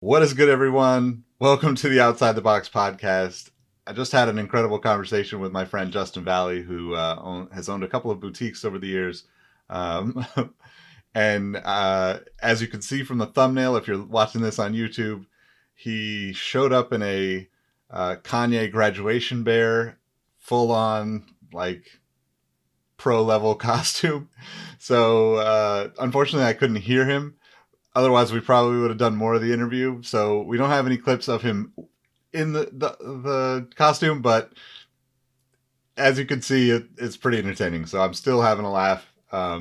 What is good, everyone? Welcome to the Outside the Box podcast. I just had an incredible conversation with my friend Justin Valley, who has owned a couple of boutiques over the years. Um, and as you can see from the thumbnail, if you're watching this on YouTube, he showed up in a Kanye graduation bear, full on like pro level costume. So unfortunately, I couldn't hear him. Otherwise, we probably would have done more of the interview. So we don't have any clips of him in the costume, but as you can see, it's pretty entertaining. So I'm still having a laugh, a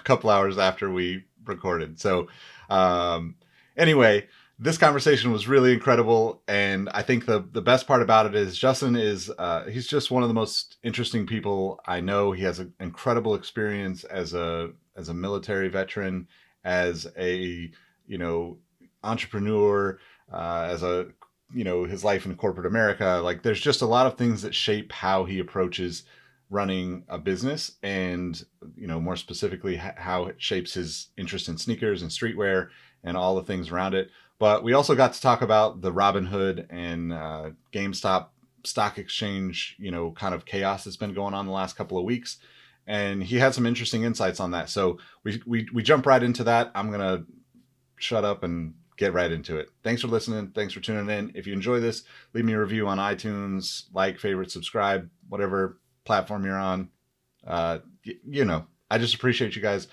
couple hours after we recorded. So um, anyway, this conversation was really incredible, and I think the best part about it is Justin is he's just one of the most interesting people I know. He has an incredible experience as a military veteran, as a entrepreneur, as a his life in corporate America. Like, there's just a lot of things that shape how he approaches running a business, and more specifically how it shapes his interest in sneakers and streetwear and all the things around it. But we also got to talk about the Robinhood and Gamestop stock exchange, kind of chaos that's been going on the last couple of weeks. And he had some interesting insights on that. So we jump right into that. I'm going to shut up and get right into it. Thanks for listening. Thanks for tuning in. If you enjoy this, leave me a review on iTunes, like, favorite, subscribe, whatever platform you're on. I just appreciate you guys.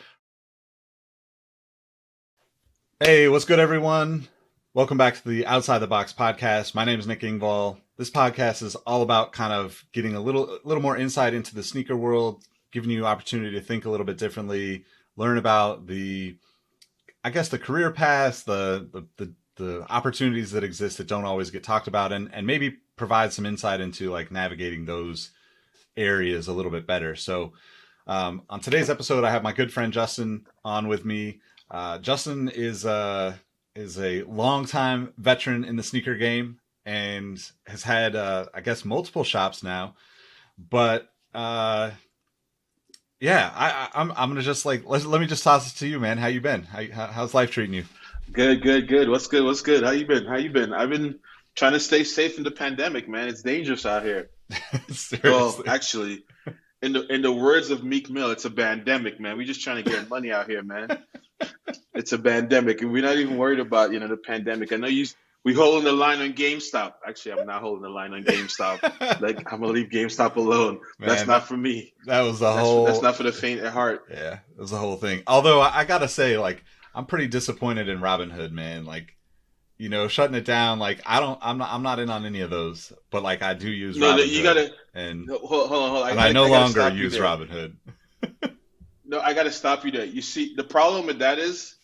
Hey, what's good, everyone? Welcome back to the Outside the Box podcast. My name is Nick Engvall. This podcast is all about kind of getting a little more insight into the sneaker world, giving you opportunity to think a little bit differently, learn about the career paths, the opportunities that exist that don't always get talked about, and maybe provide some insight into like navigating those areas a little bit better. So on today's episode, I have my good friend Justin on with me. Justin is a longtime veteran in the sneaker game and has had multiple shops now. But I'm gonna just let me just toss it to you, man. How you been? How's life treating you? Good. What's good? What's good? How you been? I've been trying to stay safe in the pandemic, man. It's dangerous out here. Well, Seriously. actually, in the words of Meek Mill, it's a pandemic, man. We just trying to get money out here, man. It's a pandemic, and we're not even worried about the pandemic. I know we holding the line on GameStop. Actually, I'm not holding the line on GameStop. Like, I'm gonna leave GameStop alone. That's Man, not for me. that was the That's whole not for the faint at heart. yeah, it was the whole thing. Although I gotta say, like, I'm pretty disappointed in Robinhood, man. Like, shutting it down. Like, I'm not in on any of those, but like I do use No, no, you Robinhood, gotta and no, hold on. I no I gotta longer stop you use there. Robinhood. No, I got to stop you there. You see, the problem with that is,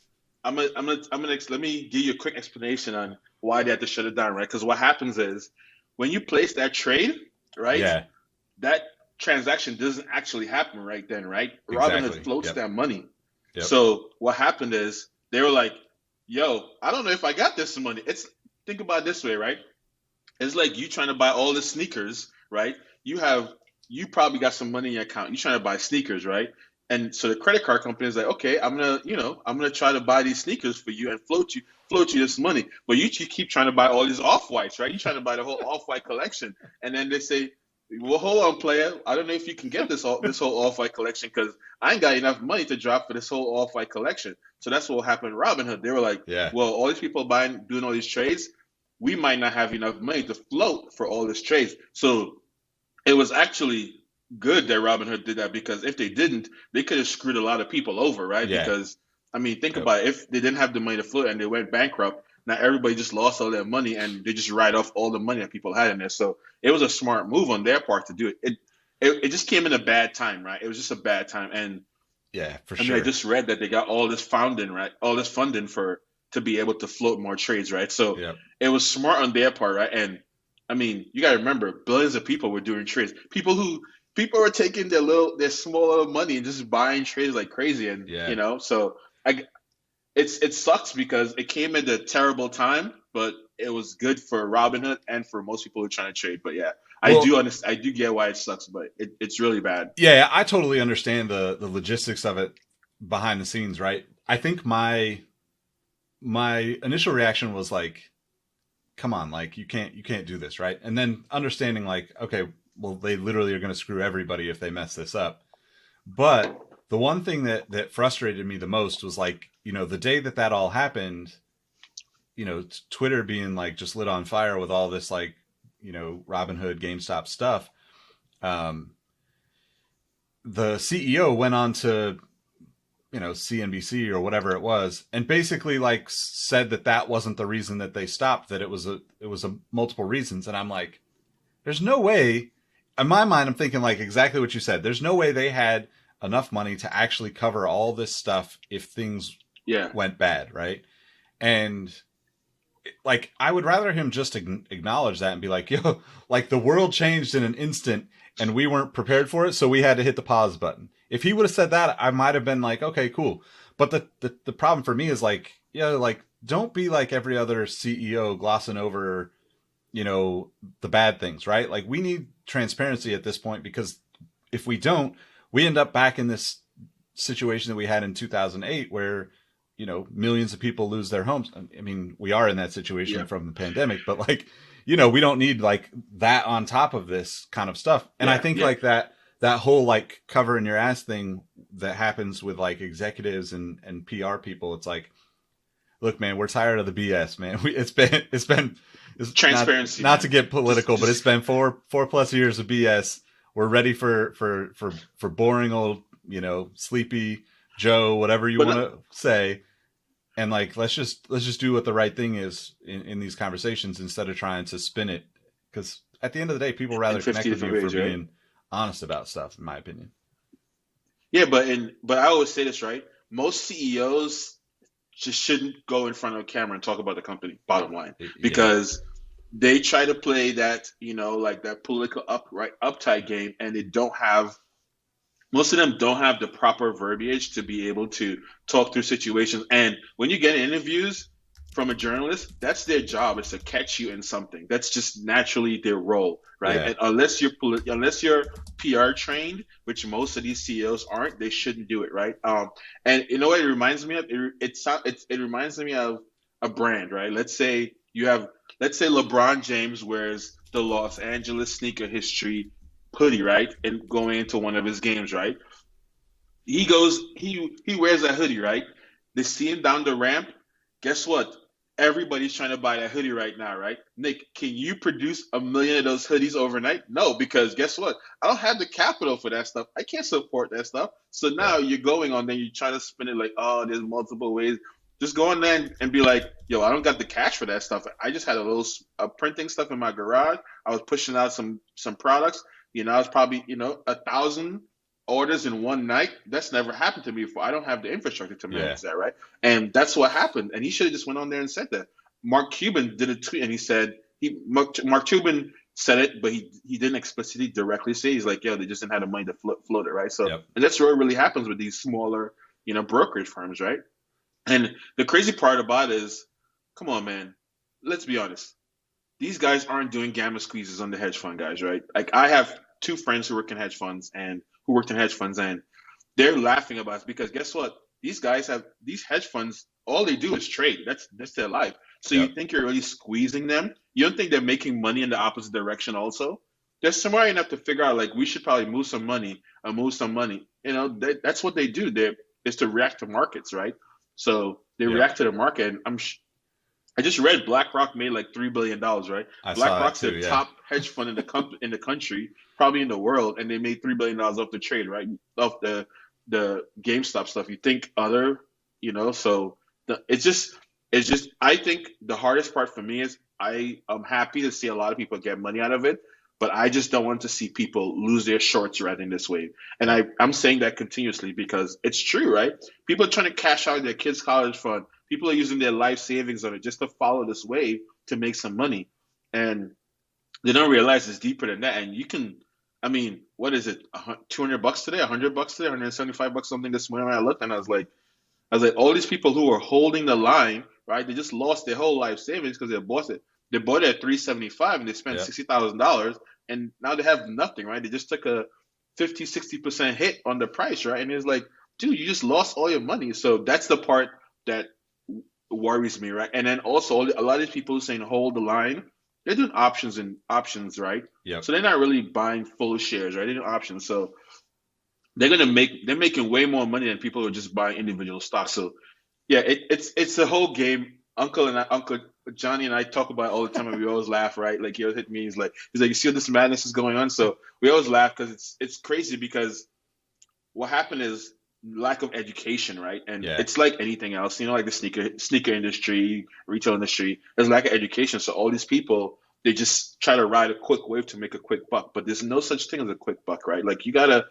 let me give you a quick explanation on why they had to shut it down, right? Because what happens is, when you place that trade, right, Yeah, that transaction doesn't actually happen right then, right? Robinhood exactly. floats Yep, that money. yep. So what happened is they were like, "Yo, I don't know if I got this money." Think about it this way, right? It's like you trying to buy all the sneakers, right? You probably got some money in your account. You're trying to buy sneakers, right? And so the credit card company is like, okay, I'm gonna try to buy these sneakers for you and float you this money. But you keep trying to buy all these off whites, right? You're trying to buy the whole off white collection, and then they say, well, hold on, player. I don't know if you can get this whole off white collection because I ain't got enough money to drop for this whole off white collection. So that's what happened. Robinhood, they were like, Yeah. well, all these people doing all these trades, we might not have enough money to float for all this trades. So it was actually good that Robinhood did that, because if they didn't, they could have screwed a lot of people over, right? Yeah. Because I mean, think Yep. about it. If they didn't have the money to float and they went bankrupt, now everybody just lost all their money and they just write off all the money that people had in there. So it was a smart move on their part to do it. It just came in a bad time, right? It was just a bad time. And Yeah, for I mean, I sure. just read that they got all this funding, right? All this funding for to be able to float more trades, right? So Yep. it was smart on their part, right? And I mean, you got to remember, billions of people were doing trades. People were taking their small little money and just buying trades like crazy, and Yeah. so I it sucks because it came at a terrible time, but it was good for Robinhood and for most people who are trying to trade. But yeah, I Well, do understand. I do get why it sucks, but it's really bad. yeah, I totally understand the logistics of it behind the scenes, right? I think my my initial reaction was like, come on, like you can't do this, right? And then understanding like, okay, well they literally are going to screw everybody if they mess this up. But the one thing that frustrated me the most was like, the day that all happened, Twitter being like just lit on fire with all this like, Robinhood, GameStop stuff. Um, the CEO went on to, CNBC or whatever it was, and basically like said that wasn't the reason that they stopped, that it was a multiple reasons. And I'm like, there's no way. In my mind, I'm thinking like exactly what you said. There's no way they had enough money to actually cover all this stuff if things Yeah, went bad, right? And like I would rather him just acknowledge that and be like, yo, like the world changed in an instant and we weren't prepared for it, so we had to hit the pause button. If he would have said that, I might have been like, okay, cool. But the problem for me is like, like don't be like every other CEO glossing over, the bad things, right? Like we need transparency at this point, because if we don't, we end up back in this situation that we had in 2008 where millions of people lose their homes. I mean, we are in that situation yeah, from the pandemic, but like, we don't need like that on top of this kind of stuff. And I yeah, think yeah. like that whole like covering your ass thing that happens with like executives and PR people, it's like, look, man, we're tired of the BS, man. It's Transparency, not to man. get Just political, but it's just been four plus years of BS. We're ready for boring old, sleepy Joe, whatever you but want to say. And like, let's just do what the right thing is in these conversations instead of trying to spin it. Because at the end of the day, people in rather 50 connect with different you for ways, right? being honest about stuff, in my opinion. Yeah, but I always say this, right? Most CEOs just shouldn't go in front of a camera and talk about the company, bottom line, Yeah, because they try to play that, like that political uptight game, and they don't have most of them don't have the proper verbiage to be able to talk through situations. And when you get interviews from a journalist, that's their job, is to catch you in something. That's just naturally their role, right? yeah, And unless you're PR trained, which most of these CEOs aren't, they shouldn't do it, right? And you know what it reminds me of? It reminds me of a brand, right? Let's say LeBron James wears the Los Angeles sneaker history hoodie, right? And going into one of his games, right? He wears that hoodie, right? They see him down the ramp. Guess what? Everybody's trying to buy that hoodie right now, right? Nick, can you produce a million of those hoodies overnight? No, because guess what? I don't have the capital for that stuff. I can't support that stuff. So yeah, now you're going on there, you try to spin it like, oh, there's multiple ways. Just go on there and be like, yo, I don't got the cash for that stuff. I just had a little printing stuff in my garage. I was pushing out some products. I was probably 1,000 orders in one night. That's never happened to me before. I don't have the infrastructure to yeah, manage that, right? And that's what happened. And he should have just went on there and said that. Mark Cuban did a tweet and he said Mark Cuban said it, but he didn't explicitly directly say. He's like, yo, they just didn't have the money to float it, right? So, yep, and that's what really happens with these smaller, brokerage firms, right? And the crazy part about it is, come on, man, let's be honest. These guys aren't doing gamma squeezes on the hedge fund guys, right? Like I have two friends who work in hedge funds and who worked in hedge funds, and they're laughing about it because guess what? These guys have these hedge funds. All they do is trade. That's their life. So you yep, think you're really squeezing them? You don't think they're making money in the opposite direction also? They're smart enough to figure out like we should probably move some money and move some money. That's what they do. They is to react to markets, right? So they yep. react to the market. And I just read BlackRock made like $3 billion, right? I saw that BlackRock's the too. Yeah, top hedge fund in the country, probably in the world, and they made $3 billion off the trade, right? Off the GameStop stuff. You think other, so it's just I think the hardest part for me is I am happy to see a lot of people get money out of it, but I just don't want to see people lose their shorts riding this wave. And yep, I'm saying that continuously because it's true, right? People are trying to cash out their kids' college fund. People are using their life savings on it just to follow this wave to make some money. And they don't realize it's deeper than that. And I mean, what is it? $200 today, $100 today, $175 something this morning when I looked and I was like, all these people who are holding the line, right? They just lost their whole life savings because they bought it at 375 and they spent yep, $60,000 and now they have nothing, right? They just took a 50-60% hit on the price, right? And it's like, dude, you just lost all your money. So that's the part that worries me, right? And then also a lot of these people saying hold the line, they're doing options, right? Yep. So they're not really buying full shares, right? They're doing options, so they're making way more money than people who are just buying individual stocks. So yeah, it's a whole game. Uncle Johnny and I talk about it all the time, and we always laugh, right? Like he always hit me. He's like, you see what this madness is going on? So we always laugh because it's crazy because what happened is lack of education, right? And Yeah. it's like anything else, like the sneaker industry, retail industry. There's lack of education, so all these people they just try to ride a quick wave to make a quick buck. But there's no such thing as a quick buck, right? Like you gotta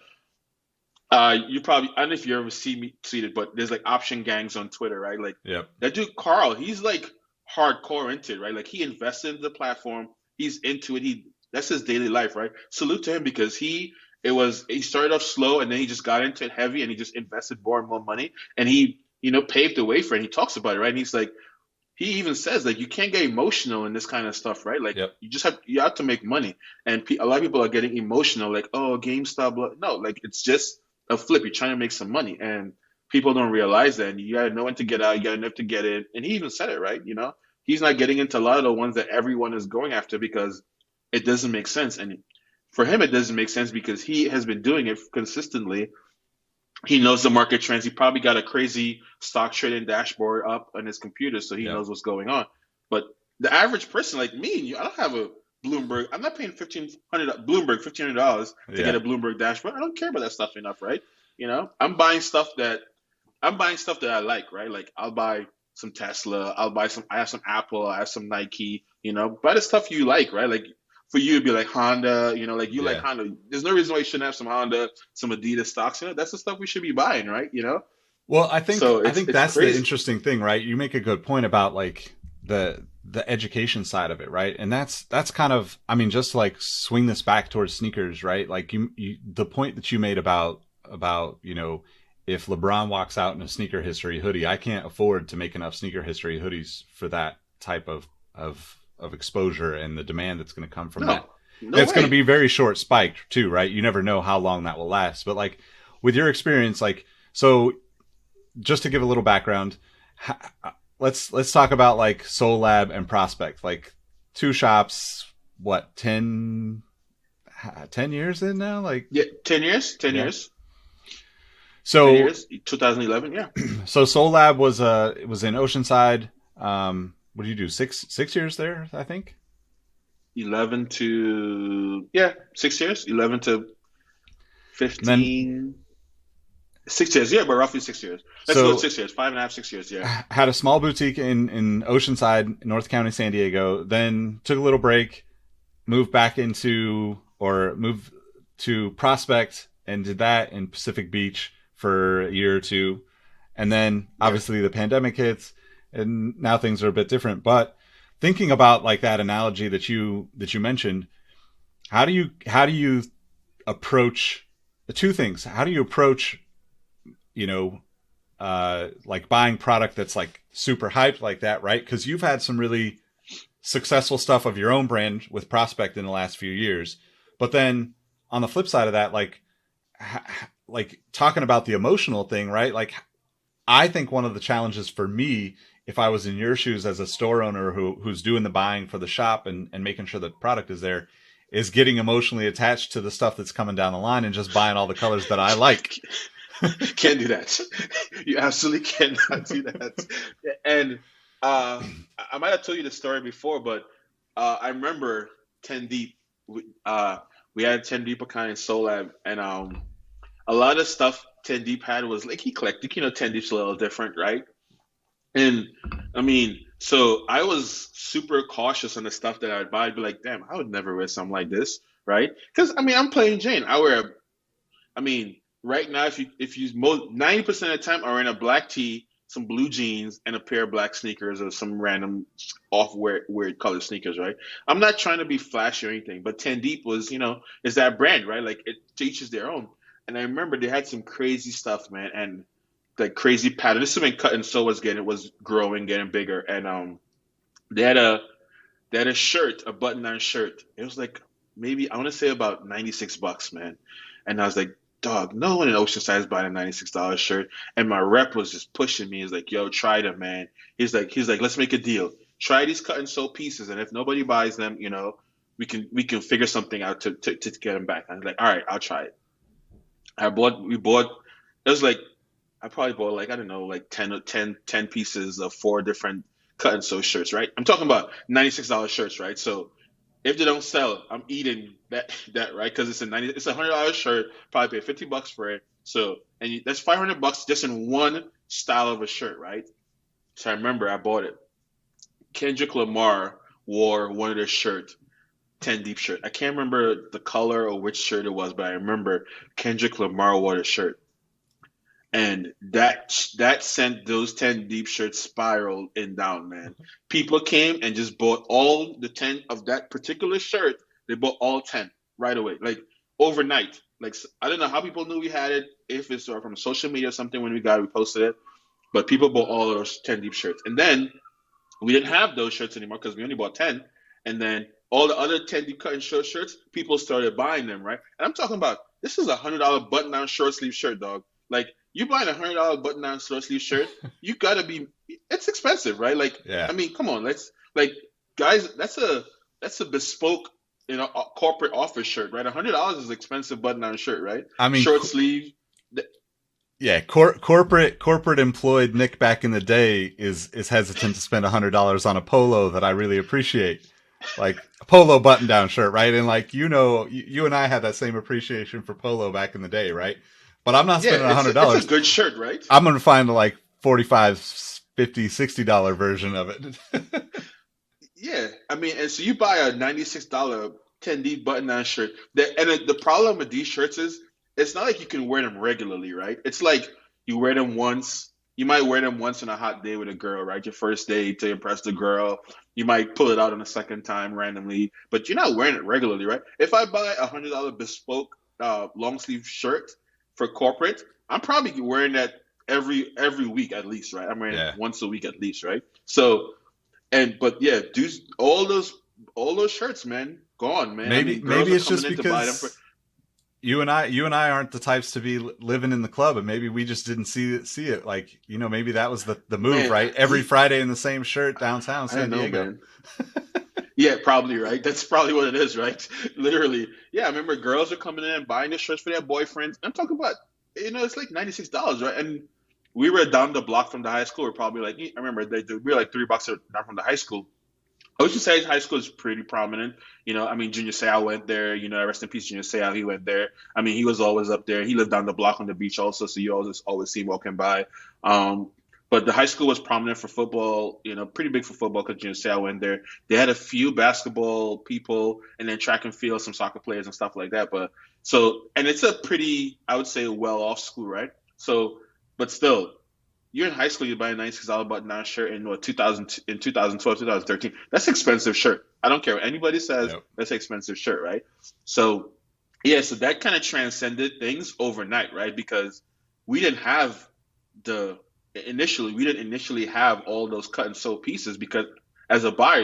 you probably I don't know if you ever see it, but there's like option gangs on Twitter, right? Like Yep. that dude Carl, he's like hardcore into it, right? Like he invested in the platform, he's into it. That's his daily life, right? Salute to him because he started off slow and then he just got into it heavy and he just invested more and more money and he paved the way for it. And he talks about it, right? And he's like he even says like you can't get emotional in this kind of stuff, right? Like Yep. you have to make money, and a lot of people are getting emotional, like oh GameStop, no, like it's just a flip. You're trying to make some money, and people don't realize that. And you gotta know when to get out, you gotta know to get in, and he even said it right. He's not getting into a lot of the ones that everyone is going after because it doesn't make sense, and for him it doesn't make sense because he has been doing it consistently. He knows the market trends. He probably got a crazy stock trading dashboard up on his computer, so he Yep. knows what's going on. But the average person like me and you, I don't have a Bloomberg. I'm not paying $1,500 to get Yeah. a Bloomberg dashboard. I don't care about that stuff enough, right? I'm buying stuff that I like, right? Like I'll buy some Tesla, I have some Apple, I have some Nike, buy the stuff you like, right? Like for you it'd be like Honda, like you like Yeah. Honda. There's no reason why you shouldn't have some Honda, some Adidas stocks, that's the stuff we should be buying, right? Well, I think So I it's think it's that's the crazy. interesting thing, right? You make a good point about like the education side of it, right? And that's kind of, I mean, just to like swing this back towards sneakers, right? Like you the point that you made about if LeBron walks out in a sneaker history hoodie, I can't afford to make enough sneaker history hoodies for that type of exposure and the demand that's going to come from that. No, no It's going to way. be very short spiked too, right? You never know how long that will last. But like with your experience, like so just to give a little background, let's talk about like Soul Lab and Prospect, like two shops. What 10 years in now? Like Yeah, 10 years, 10 yeah. years, 10 So years, 2011. Yeah, so Soul Lab was it was in Oceanside. What do you do? Six years there, I think. 11 to yeah, 6 years, 11 to And then 15. 6 years, yeah, but roughly 6 years. Let's go with so 6 years, 5.5, 6 years, yeah. had a small boutique in Oceanside, North County, San Diego. Then took a little break, moved back into or moved to Prospect and did that in Pacific Beach for a year or two. And then Yeah. obviously the pandemic hits and now things are a bit different. But thinking about like that analogy that you mentioned, how do you approach the two things? How do you approach, you know, like buying product that's like super hyped like that, right? Because you've had some really successful stuff of your own brand with Prospect in the last few years. But then on the flip side of that, like talking about the emotional thing, right? Like I think one of the challenges for me, if I was in your shoes as a store owner who's doing the buying for the shop and making sure the product is there, is getting emotionally attached to the stuff that's coming down the line and just buying all the colors that I like. Can't do that. You absolutely cannot do that. And I might have told you the story before, but I remember 10 Deep. We had 10 Deep account in Soul Lab, and a lot of stuff 10 Deep had was like he collected. 10 Deep's a little different, right? And I mean, so I was super cautious on the stuff that I'd buy. I'd be like, damn, I would never wear something like this, right? Because I mean, I'm plain Jane. I mean, right now, if you 90% of the time are in a black tee, some blue jeans, and a pair of black sneakers or some random off weird color sneakers, right? I'm not trying to be flashy or anything, but Ten Deep was, is that brand, right? Like it teaches their own. And I remember they had some crazy stuff, man, and like crazy pattern. This has been cut and so was growing, getting bigger, and they had a they had a shirt, a button-down shirt. It was like maybe I want to say about $96, man. And I was like, dog, no one in Oceanside is buying a $96 shirt. And my rep was just pushing me. He's like, yo, try them, man. He's like, let's make a deal. Try these cut and sew pieces, and if nobody buys them, we can figure something out to get them back. I was like, all right, I'll try it. We bought. It was like I probably bought like I don't know, like 10 pieces of four different cut and sew shirts, right? I'm talking about $96 shirts, right? So if they don't sell, I'm eating that right because it's $100 shirt. Probably pay $50 for it. So that's $500 just in one style of a shirt, right? So I remember I bought it. Kendrick Lamar wore one of their shirt, 10 deep shirt. I can't remember the color or which shirt it was, but I remember Kendrick Lamar wore the shirt, and that sent those 10 deep shirts spiral and down, man. People came and just bought all the 10 of that particular shirt. They bought all 10 right away, like overnight. Like I don't know how people knew we had it, if it's from social media or something. When we got it, we posted it, but people bought all of those 10 deep shirts. And then we didn't have those shirts anymore because we only bought 10. And then all the other 10 deep cut and short shirts, people started buying them, right? And I'm talking about this is $100 button down short sleeve shirt, dog. Like you buying $100 button down short sleeve shirt, you gotta be. It's expensive, right? Like Yeah. I mean, come on, let's like guys. That's a bespoke, corporate office shirt, right? $100 is expensive button down shirt, right? I mean, Short sleeve. yeah, corporate employed Nick back in the day is hesitant to spend $100 on a polo that I really appreciate, like a polo button down shirt, right? And like you and I had that same appreciation for polo back in the day, right? But I'm not Yeah, spending a hundred it's a dollars. good shirt, right? I'm gonna find a like 45, 50, $60 version of it. Yeah, I mean, and so you buy a $96 10D button-down shirt. The problem with these shirts is it's not like you can wear them regularly, right? It's like you wear them once. You might wear them once on a hot day with a girl, right? Your first date to impress the girl. You might pull it out on a second time randomly, but you're not wearing it regularly, right? If I buy $100 bespoke long sleeve shirt for corporate, I'm probably wearing that every week at least, right? I'm wearing it Yeah. once a week at least, right? So but yeah, dude, all those shirts, man, gone, man. I maybe mean, girls maybe are it's coming just in to buy them for. because you and I aren't the types to be living in the club, and maybe we just didn't see it. Like maybe that was the move, Man, right? Every Friday in the same shirt downtown I don't San know, Diego. man. Yeah, probably right. That's probably what it is, right? Literally. Yeah, I remember girls are coming in and buying the shirts for their boyfriends. I'm talking about, it's like $96, right? And we were down the block from the high school. We're probably like, I remember we were like $3 down from the high school. Ocean Side High School is pretty prominent. I mean, Junior Seau went there. Rest in peace, Junior Seau. He went there. I mean, he was always up there. He lived down the block on the beach also, so you always see him walking by. Um, but the high school was prominent for football. Pretty big for football because Junior Seau went there. They had a few basketball people, and then track and field, some soccer players and stuff like that. But and it's a pretty, I would say, well-off school, right? So, but still, you're in high school, you buy a $96 button-down shirt in 2000, in 2012, 2013. That's an expensive shirt. I don't care what anybody says. Yep. That's an expensive shirt, right? So yeah, so that kind of transcended things overnight, right? Because we didn't have the we didn't initially have all those cut and sew pieces because as a buyer,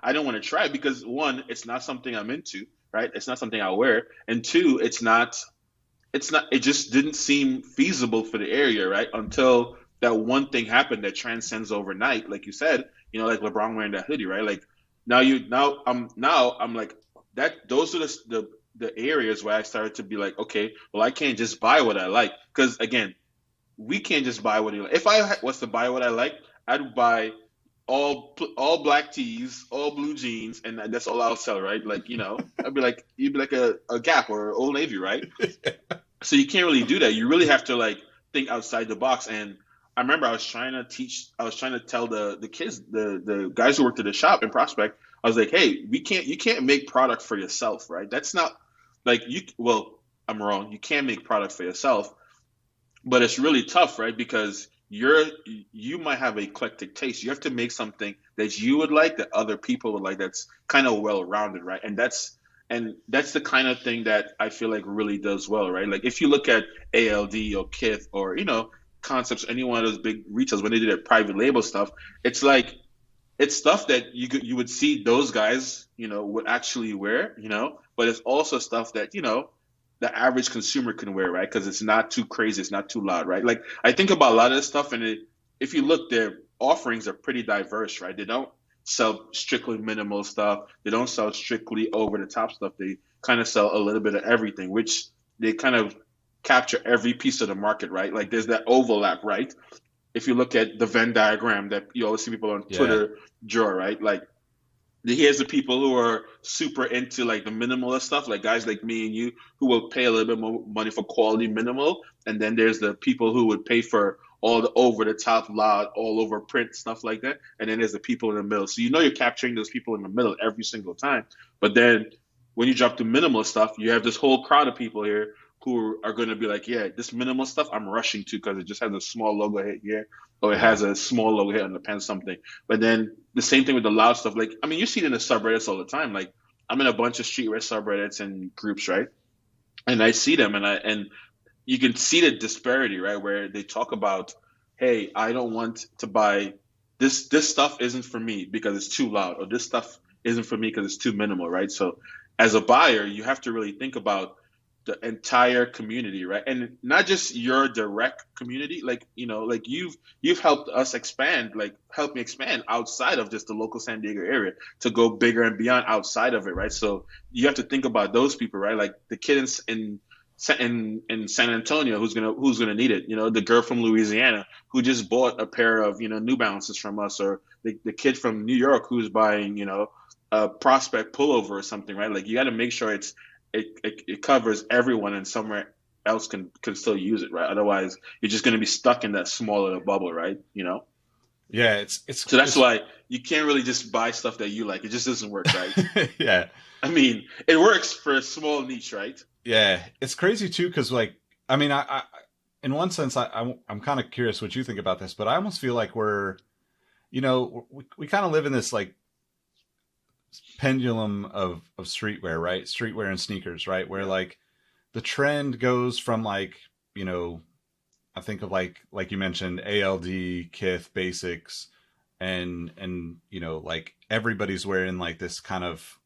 I don't want to try it because one, it's not something I'm into, right? It's not something I wear, and two, it just didn't seem feasible for the area, right? Until that one thing happened that transcends overnight, like you said, like LeBron wearing that hoodie, right? Like now I'm like that. Those are the areas where I started to be like, okay, well, I can't just buy what I like because again, we can't just buy what you like. If I was to buy what I like, I'd buy all black tees, all blue jeans, and that's all I'll sell, right? Like I'd be like you'd be like a Gap or Old Navy, right? So you can't really do that. You really have to like think outside the box. And I remember I was trying to tell the kids, the guys who worked at the shop in Prospect, I was like, hey, you can't make product for yourself, right? That's not like well, I'm wrong. You can make product for yourself, but it's really tough, right? Because you might have eclectic taste. You have to make something that you would like that other people would like. That's kind of well rounded, right? And that's the kind of thing that I feel like really does well, right? Like if you look at ALD or Kith or Concepts, any one of those big retailers when they do their private label stuff, it's like it's stuff that you would see those guys would actually wear, but it's also stuff that the average consumer can wear, right? Because it's not too crazy, it's not too loud, right? Like I think about a lot of this stuff, and if you look, their offerings are pretty diverse, right? They don't sell strictly minimal stuff. They don't sell strictly over the top stuff. They kind of sell a little bit of everything, which they kind of capture every piece of the market, right? Like there's that overlap, right? If you look at the Venn diagram that you always see people on Yeah. Twitter draw, right? Like here's the people who are super into like the minimalist stuff, like guys like me and you who will pay a little bit more money for quality minimal, and then there's the people who would pay for all the over the top loud all over print stuff like that, and then there's the people in the middle. So you know you're capturing those people in the middle every single time. But then when you drop to minimal stuff, you have this whole crowd of people here who are going to be like, yeah, this minimal stuff I'm rushing to because it just has a small logo hit here, or it Yeah. has a small logo hit on the pen, something. But then the same thing with the loud stuff. Like, I mean, you see it in the subreddits all the time. Like, I'm in a bunch of streetwear subreddits and groups, right? And I see them, and you can see the disparity, right? Where they talk about, hey, I don't want to buy this. This stuff isn't for me because it's too loud, or this stuff isn't for me because it's too minimal, right? So, as a buyer, you have to really think about the entire community, right? And not just your direct community. Like, like you've helped us expand, like help me expand outside of just the local San Diego area to go bigger and beyond outside of it, right? So you have to think about those people, right? Like the kid in San Antonio who's gonna need it. The girl from Louisiana who just bought a pair of New Balances from us, or the kid from New York who's buying a Prospect pullover or something, right? Like you got to make sure it covers everyone, and somewhere else can still use it, right? Otherwise, you're just going to be stuck in that small little bubble, right? Yeah. It's So that's it's why you can't really just buy stuff that you like. It just doesn't work, right? yeah. I mean, it works for a small niche, right? Yeah. It's crazy too because like I mean I in one sense I'm kind of curious what you think about this, but I almost feel like we kind of live in this like pendulum of streetwear, right? Streetwear and sneakers, right? Where Yeah, like the trend goes from like, you know, I think of like you mentioned ALD, Kith, basics, and like everybody's wearing like this kind of,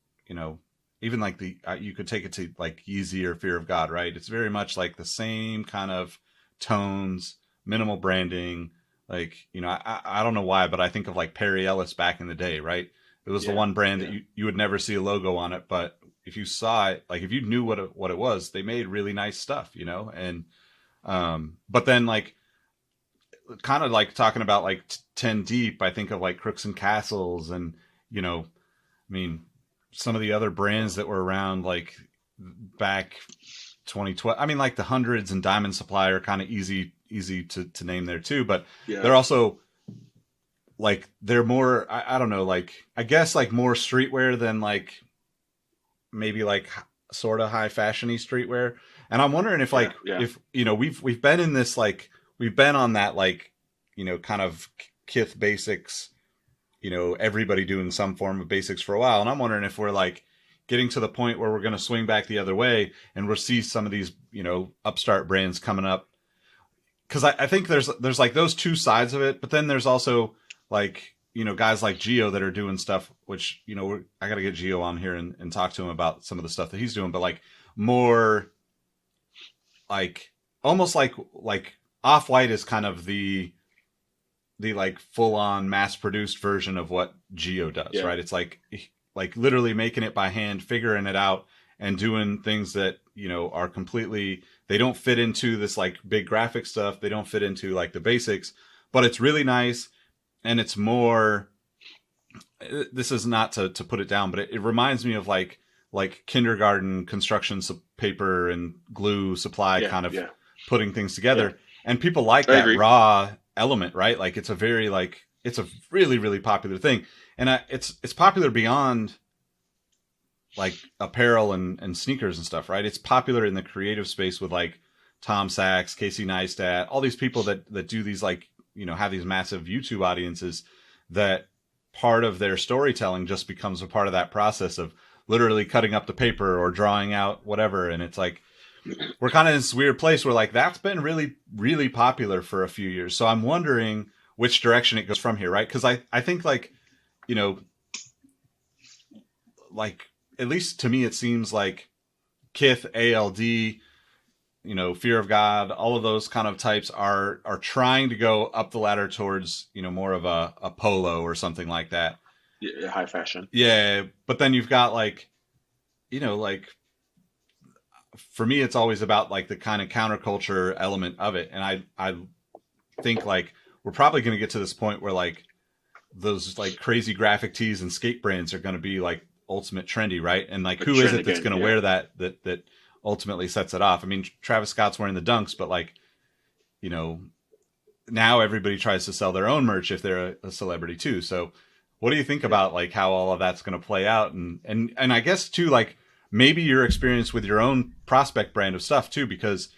even like the you could take it to like Yeezy or Fear of God, right? It's very much like the same kind of tones, minimal branding. Like, I don't know why, but I think of like Perry Ellis back in the day, right? It was the yeah, one brand that yeah, you would never see a logo on it, but if you saw it, like if you knew what it was, they made really nice stuff, and but then like kind of like talking about like 10 deep, I think of like Crooks and Castles and, I mean, some of the other brands that were around like back 2012. I mean, like the Hundreds and Diamond Supply are kind of easy to name there too, but yeah, they're also like they're more I don't know, like I guess like more streetwear than like maybe like sort of high fashiony streetwear. And I'm wondering if yeah, like yeah, if we've been in this like we've been on that like kind of Kith basics, everybody doing some form of basics for a while, and I'm wondering if we're like getting to the point where we're going to swing back the other way and we'll see some of these upstart brands coming up, because I think there's like those two sides of it, but then there's also like guys like Geo that are doing stuff, which I got to get Geo on here and talk to him about some of the stuff that he's doing, but like more like almost like Off White is kind of the like full on mass produced version of what Geo does, yeah, right? It's like literally making it by hand, figuring it out, and doing things that are completely, they don't fit into this like big graphic stuff, they don't fit into like the basics, but it's really nice. And it's more, this is not to put it down, but it reminds me of like kindergarten construction paper and glue supply yeah, kind of yeah, putting things yeah. together. And people like I that agree. raw element, right? Like it's a very like it's a really really popular thing, and it's popular beyond like apparel and sneakers and stuff, right? It's popular in the creative space with like Tom Sachs, Casey Neistat, all these people that do these like have these massive YouTube audiences, that part of their storytelling just becomes a part of that process of literally cutting up the paper or drawing out whatever. And it's like we're kind of in this weird place where like that's been really really popular for a few years. So I'm wondering which direction it goes from here, right? Because I think like you know like at least to me it seems like Kith, ALD, Fear of God, all of those kind of types are trying to go up the ladder towards, more of a polo or something like that. Yeah, high fashion. Yeah, but then you've got like, like for me, it's always about like the kind of counterculture element of it, and I think like we're probably going to get to this point where like those like crazy graphic tees and skate brands are going to be like ultimate trendy, right? And like A who is trend it that's again. going to Yeah. wear that ultimately sets it off? I mean, Travis Scott's wearing the Dunks, but like you know now everybody tries to sell their own merch if they're a celebrity too. So what do you think Yeah. about like how all of that's going to play out, and I guess too like maybe your experience with your own prospect brand of stuff too, because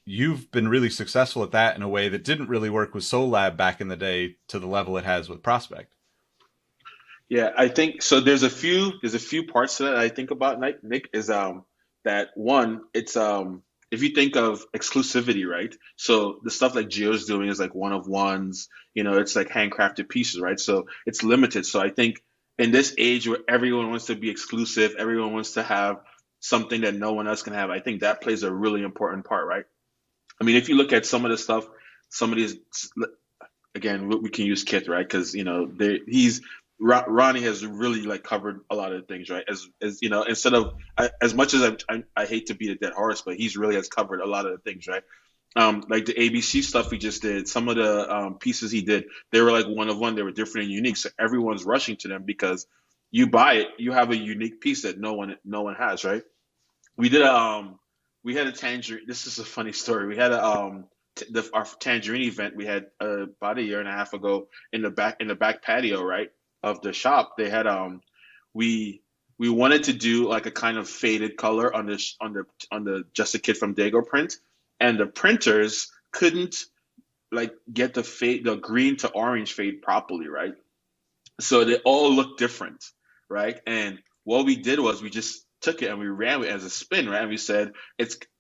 you've been really successful at that in a way that didn't really work with Soul Lab back in the day to the level it has with Prospect. Yeah, I think so. There's a few parts to that I think about, Nick, is that one, it's if you think of exclusivity, right? So the stuff like Geo's doing is like one of ones, it's like handcrafted pieces, right? So it's limited. So I think in this age where everyone wants to be exclusive, everyone wants to have something that no one else can have, I think that plays a really important part, right? I mean, if you look at some of the stuff, some of these, again, we can use Kith, right? Because Ronnie has really like covered a lot of things, right? As instead of as much as I hate to beat a dead horse, but he's really has covered a lot of the things, right? Like the ABC stuff he just did, some of the pieces he did, they were like one of one, they were different and unique. So everyone's rushing to them because you buy it, you have a unique piece that no one has, right? We did we had a tangerine. This is a funny story. We had our tangerine event we had about a year and a half ago in the back patio, right, of the shop. They had we we wanted to do like a kind of faded color on the Just a Kid from Dago print, and the printers couldn't like get the green to orange fade properly, right? So they all look different, right? And what we did was we just took it and we ran with it as a spin, right? And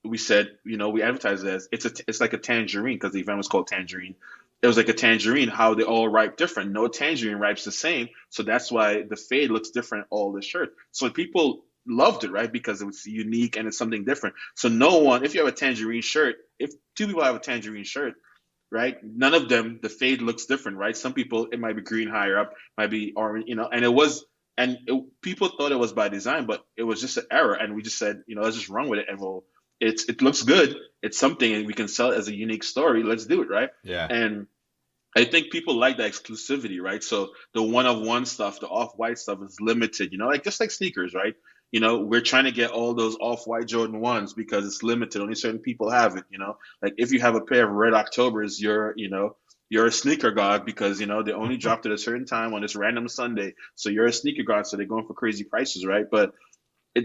we advertised it as it's like a tangerine because the event was called Tangerine. It was like a tangerine, how they all ripe different. No tangerine ripes the same. So that's why the fade looks different all the shirt. So people loved it, right? Because it was unique and it's something different. So no one, if you have a tangerine shirt, if two people have a tangerine shirt, right? None of them, the fade looks different, right? Some people, it might be green higher up, might be orange, and people thought it was by design, but it was just an error. And we just said, let's just run with it. And it looks good. It's something and we can sell it as a unique story. Let's do it, right? Yeah. And I think people like that exclusivity, right? So the one of one stuff, the off white stuff is limited, like just like sneakers, right? We're trying to get all those off white Jordan ones because it's limited. Only certain people have it. Like if you have a pair of red Octobers, you're a sneaker god because they only dropped at a certain time on this random Sunday. So you're a sneaker god, so they're going for crazy prices, right? But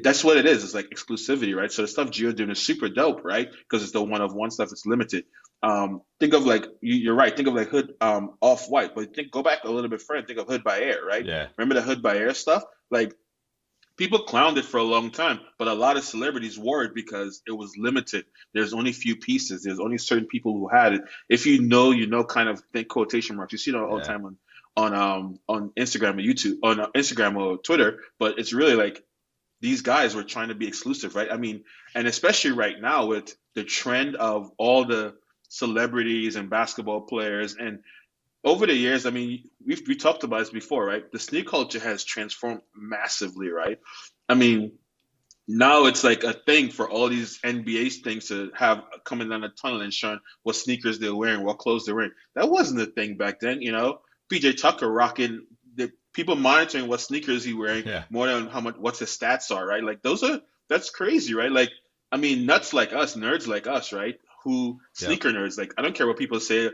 that's what it is. It's like exclusivity, right? So the stuff Geo doing is super dope, right? Because it's the one of one stuff. It's limited. Think of like you're right. Think of like Hood off white, but go back a little bit further. Think of Hood by Air, right? Yeah. Remember the Hood by Air stuff? Like people clowned it for a long time, but a lot of celebrities wore it because it was limited. There's only few pieces. There's only certain people who had it. If kind of think quotation marks. You see it all the Yeah. time on Instagram or YouTube, on Instagram or Twitter. But it's really like these guys were trying to be exclusive, right? I mean, and especially right now with the trend of all the celebrities and basketball players and over the years, I mean, we talked about this before, right? The sneaker culture has transformed massively, right? I mean, now it's like a thing for all these NBA things to have coming down the tunnel and showing what sneakers they're wearing, what clothes they're wearing. That wasn't a thing back then. PJ Tucker rocking the people monitoring what sneakers he wearing Yeah. more than what's his stats are, right? Like that's crazy, right? Like I mean, nuts like us, nerds like us, right? Who Yep. sneaker nerds, like I don't care what people say,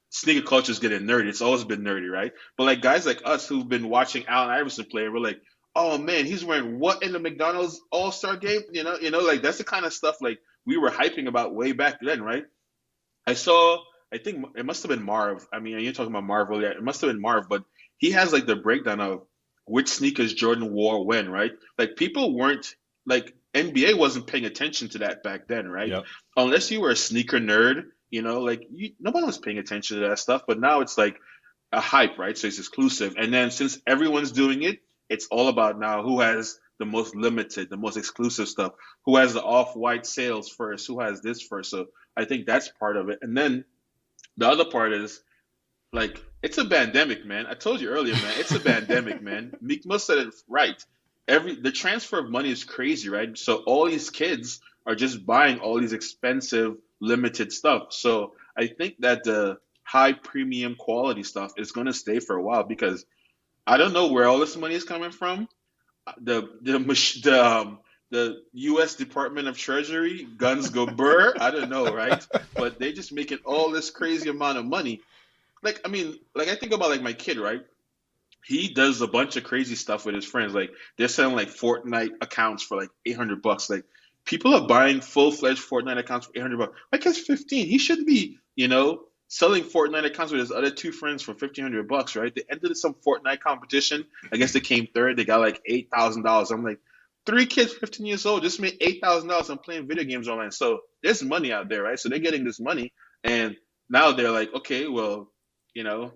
sneaker culture is getting nerdy. It's always been nerdy, right? But like guys like us who've been watching Allen Iverson play, and we're like, oh man, he's wearing what in the McDonald's All Star game? Like that's the kind of stuff like we were hyping about way back then, right? I saw, I think it must have been Marv. I mean, you're talking about Marv earlier. It must have been Marv, but he has like the breakdown of which sneakers Jordan wore when, right? Like people weren't like NBA wasn't paying attention to that back then, right? Yep. Unless you were a sneaker nerd, nobody was paying attention to that stuff. But now it's like a hype, right? So it's exclusive. And then since everyone's doing it, it's all about now who has the most limited, the most exclusive stuff, who has the off-white sales first, who has this first. So I think that's part of it. And then the other part is like it's a pandemic, man. I told you earlier, man. It's a pandemic, man. Meek Mill said it right. The transfer of money is crazy, right? So all these kids are just buying all these expensive, limited stuff. So I think that the high premium quality stuff is going to stay for a while because I don't know where all this money is coming from. The U.S. Department of Treasury, guns go burr. I don't know, right? But they just making all this crazy amount of money. Like I mean, like I think about like my kid, right? He does a bunch of crazy stuff with his friends. Like they're selling like Fortnite accounts for like $800. Like people are buying full-fledged Fortnite accounts for $800. My kid's 15. He should be, selling Fortnite accounts with his other two friends for $1,500, right? They entered some Fortnite competition. I guess they came third. They got like $8,000. I'm like, three kids, 15 years old, just made $8,000 on playing video games online. So there's money out there, right? So they're getting this money, and now they're like, okay, well, you know,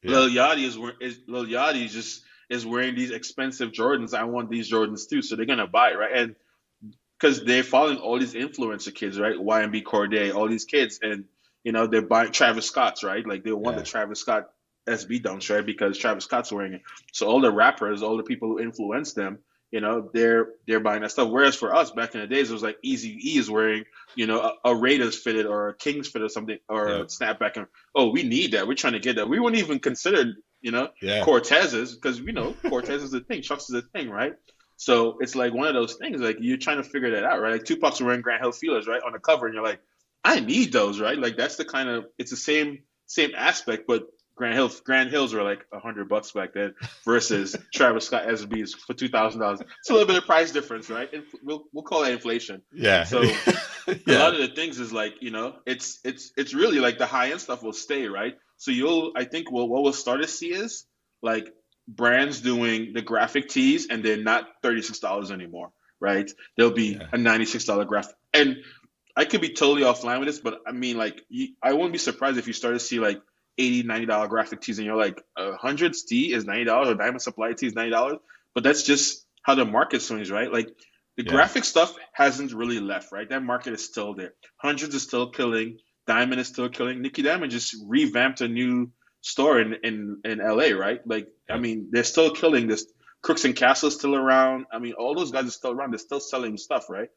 Yeah. Lil Yachty just is wearing these expensive Jordans. I want these Jordans too, so they're gonna buy it, right? And because they're following all these influencer kids, right? YMB Corday, all these kids, and they're buying Travis Scott's, right? Like they want the Yeah. Travis Scott SB dunks, right? Because Travis Scott's wearing it. So all the rappers, all the people who influence them, they're buying that stuff. Whereas for us back in the days, it was like Easy E is wearing, a Raiders fitted or a Kings fitted or something or a Yep. snapback, and oh, we need that. We're trying to get that. We wouldn't even consider, Yeah. Cortez's because Cortez is a thing, Chucks is a thing, right? So it's like one of those things, like you're trying to figure that out, right? Like Tupac's wearing Grant Hill Feelers, right, on the cover, and you're like, I need those, right? Like that's the kind of it's the same aspect, but Grand Hills were like $100 back then versus Travis Scott SBs for $2,000. It's a little bit of price difference, right? We'll call that inflation. Yeah. So a Yeah. lot of the things is like it's really like the high end stuff will stay, right? So I think what we'll start to see is like brands doing the graphic tees and they're not $36 anymore, right? There'll be Yeah. a $96 graphic, and I could be totally offline with this, but I mean, like, I wouldn't be surprised if you start to see like $80, $90 graphic tees, and you're like, hundreds tee is $90 or Diamond Supply tee is $90. But that's just how the market swings, right? Like, the Yeah. graphic stuff hasn't really left, right? That market is still there. Hundreds is still killing. Diamond is still killing. Nicky Diamond just revamped a new store in LA, right? Like, I Yep. mean, they're still killing this. Crooks and Castle is still around. I mean, all those guys are still around. They're still selling stuff, right?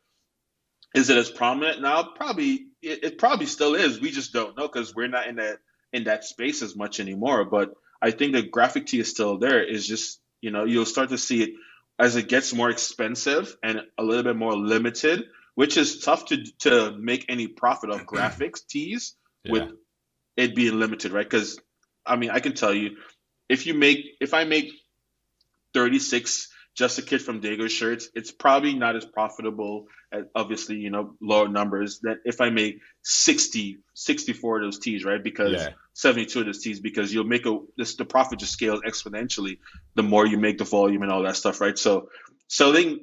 Is it as prominent now? Probably it probably still is. We just don't know because we're not in that space as much anymore. But I think the graphic tee is still there. It's just you'll start to see it as it gets more expensive and a little bit more limited, which is tough to make any profit of graphics tees with Yeah. it being limited, right? Because I mean, I can tell you if I make 36 just a kid from Dago shirts, it's probably not as profitable as obviously, lower numbers that if I make 60, 64 of those tees, right? Because Yeah. 72 of those tees, because you'll make the profit just scales exponentially the more you make the volume and all that stuff, right? So selling,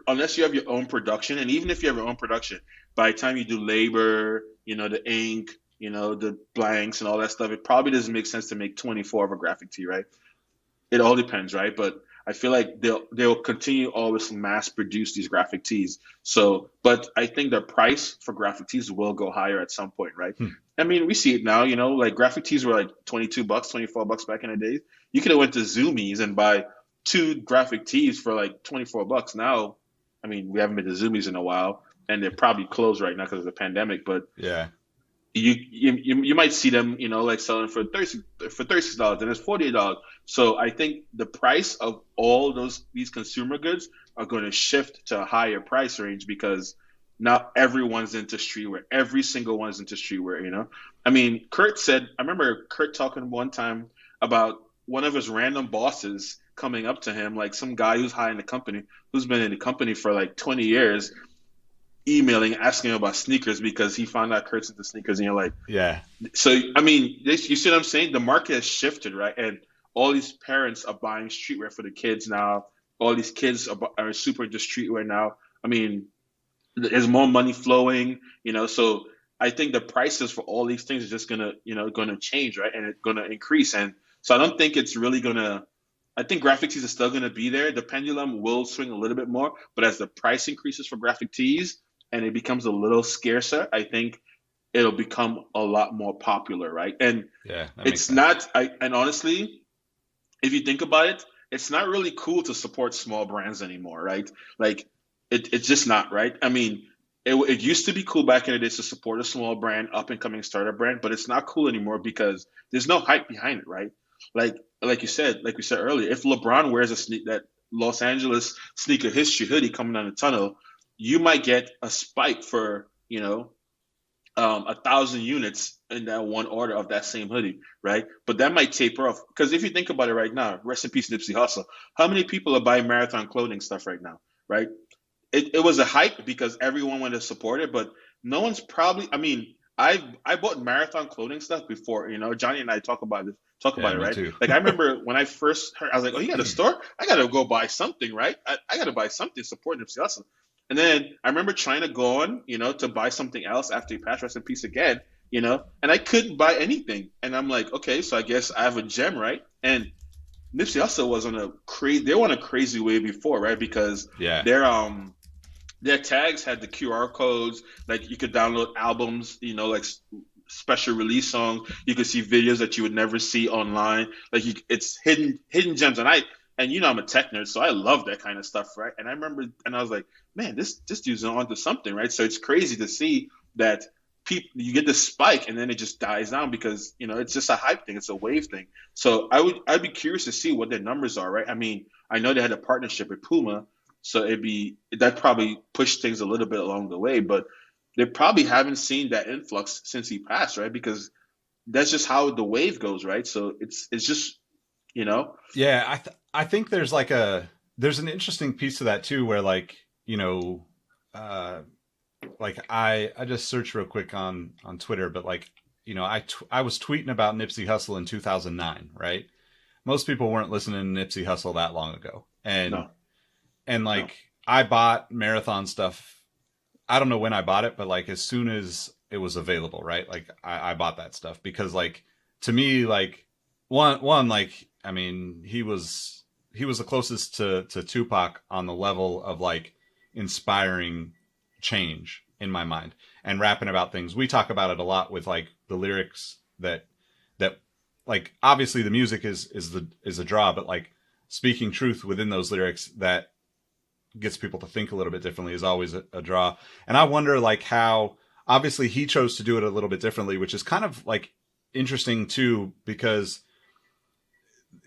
unless you have your own production, and even if you have your own production, by the time you do labor, the ink, the blanks and all that stuff, it probably doesn't make sense to make 24 of a graphic tee, right? It all depends, right? But I feel like they'll continue always mass produce these graphic tees. So, but I think the price for graphic tees will go higher at some point, right? Hmm. I mean, we see it now. Like graphic tees were like $22, $24 back in the day. You could have went to Zoomies and buy two graphic tees for like $24. Now, I mean, we haven't been to Zoomies in a while, and they're probably closed right now because of the pandemic. But Yeah. you might see them, like selling for $36 and it's $48. So I think the price of all these consumer goods are going to shift to a higher price range because now everyone's into streetwear. Every single one's into streetwear. I mean, I remember Kurt talking one time about one of his random bosses coming up to him, like some guy who's high in the company, who's been in the company for like 20 years, emailing asking him about sneakers because he found out Kurt's into sneakers, and you're like, Yeah. so I mean, you see what I'm saying? The market has shifted, right? And all these parents are buying streetwear for the kids now. All these kids are super into streetwear now. I mean, there's more money flowing, So I think the prices for all these things are just gonna change, right? And it's gonna increase. And so I don't think it's really gonna I think graphic tees are still going to be there. The pendulum will swing a little bit more, but as the price increases for graphic tees and it becomes a little scarcer, I think it'll become a lot more popular, right? And Yeah, that makes it's sense. not. And honestly, if you think about it, it's not really cool to support small brands anymore, right? Like it's just not, right? I mean, it used to be cool back in the days to support a small brand, up and coming startup brand, but it's not cool anymore because there's no hype behind it, right? Like like we said earlier, if LeBron wears that Los Angeles sneaker history hoodie coming down the tunnel, you might get a spike for 1,000 units in that one order of that same hoodie, right? But that might taper off because if you think about it right now, rest in peace, Nipsey Hussle. How many people are buying marathon clothing stuff right now, right? It was a hype because everyone wanted to support it, but no one's probably. I mean, I bought marathon clothing stuff before. Johnny and I talk Yeah, about it, me right? too. Like I remember when I first heard, I was like, "Oh, you got a store? I got to go buy something, right? I got to buy something to support Nipsey Hussle." And then I remember trying to go on, to buy something else after he passed, rest in peace again, and I couldn't buy anything. And I'm like, okay, so I guess I have a gem, right? And Nipsey Hussle was on a crazy, they were on a crazy wave before, right? Because Yeah. their their tags had the QR codes, like you could download albums, like special release songs. You could see videos that you would never see online. Like it's hidden gems, and I'm a tech nerd, so I love that kind of stuff, right? And I remember, and I was like, man, this dude's onto something, right? So it's crazy to see that people you get this spike and then it just dies down because it's just a hype thing, it's a wave thing. So I'd be curious to see what their numbers are, right? I mean, I know they had a partnership with Puma, so that probably pushed things a little bit along the way, but they probably haven't seen that influx since he passed, right? Because that's just how the wave goes, right? So it's just you know, Yeah, I think there's an interesting piece to that too, where uh, like I just searched real quick on Twitter, but I was tweeting about Nipsey Hussle in 2009, right? Most people weren't listening to Nipsey Hussle that long ago, no, and no, I bought marathon stuff. I don't know when I bought it, but as soon as it was available, right? I bought that stuff because to me one I mean he was the closest to Tupac on the level of inspiring change in my mind and rapping about things. We talk about it a lot with the lyrics that obviously the music is a draw, but speaking truth within those lyrics that gets people to think a little bit differently is always a draw. And I wonder how obviously he chose to do it a little bit differently, which is kind of interesting too, because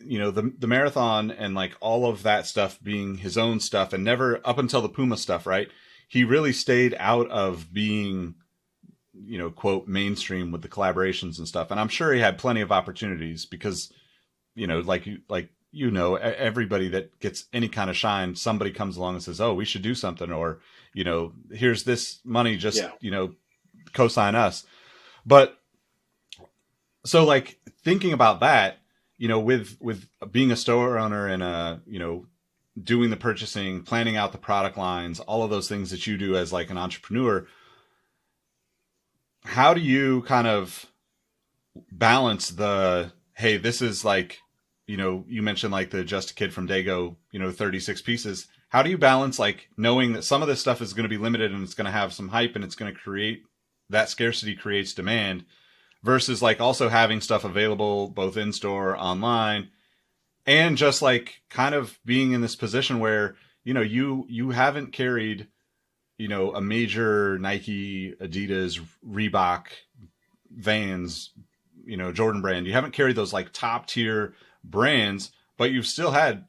the marathon and all of that stuff being his own stuff and never up until the Puma stuff, right? He really stayed out of being, quote, mainstream with the collaborations and stuff. And I'm sure he had plenty of opportunities because, everybody that gets any kind of shine, somebody comes along and says, "Oh, we should do something," or, "Here's this money, just, yeah, co-sign us." But so thinking about that, with being a store owner and doing the purchasing, planning out the product lines, all of those things that you do as an entrepreneur, how do you kind of balance hey, this is you mentioned the Just a Kid from Dago, 36 pieces. How do you balance knowing that some of this stuff is going to be limited and it's going to have some hype and it's going to create that scarcity creates demand versus also having stuff available both in store, online, and just kind of being in this position where you haven't carried a major Nike, Adidas, Reebok, Vans, Jordan brand. You haven't carried those top tier brands, but you've still had,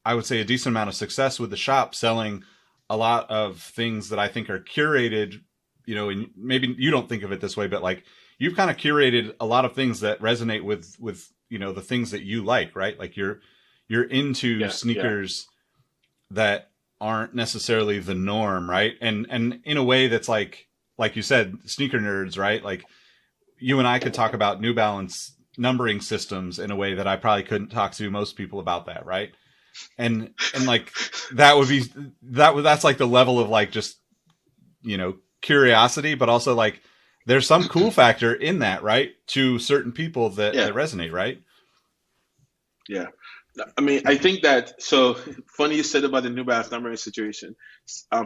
I would say, a decent amount of success with the shop selling a lot of things that I think are curated, and maybe you don't think of it this way, but you've kind of curated a lot of things that resonate with the things that you like, right? You're into yeah, yeah, sneakers that aren't necessarily the norm, right? And in a way that's like you said, sneaker nerds, right? You and I could talk about New Balance numbering systems in a way that I probably couldn't talk to most people about that, right? And that would be that's the level of just curiosity, but also there's some cool factor in that, right? To certain people that yeah, resonate, right? yeah. I mean, I think that so funny you said about the New Balance numbering situation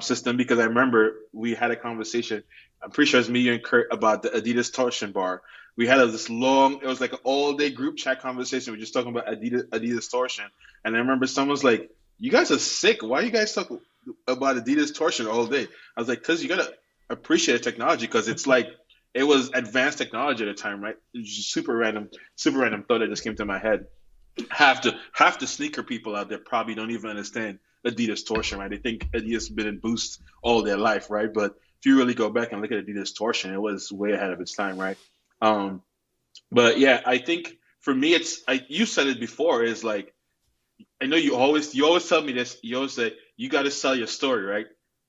system because I remember we had a conversation. I'm pretty sure it's me, you, and Kurt about the Adidas torsion bar. We had this long, it was like an all day group chat conversation. We were just talking about Adidas torsion, and I remember someone's like, "You guys are sick. Why you guys talk about Adidas torsion all day?" I was like, "Cause you gotta appreciate technology, because it's like." It was advanced technology at the time, right? It was just super random thought that just came to my head. Half the sneaker people out there probably don't even understand Adidas torsion, right? They think Adidas has been in Boost all their life, right? But if you really go back and look at Adidas torsion, it was way ahead of its time, right? Um, but yeah, I think for me, you said it before, is like I know you always tell me this. You always say you got to sell your story, right?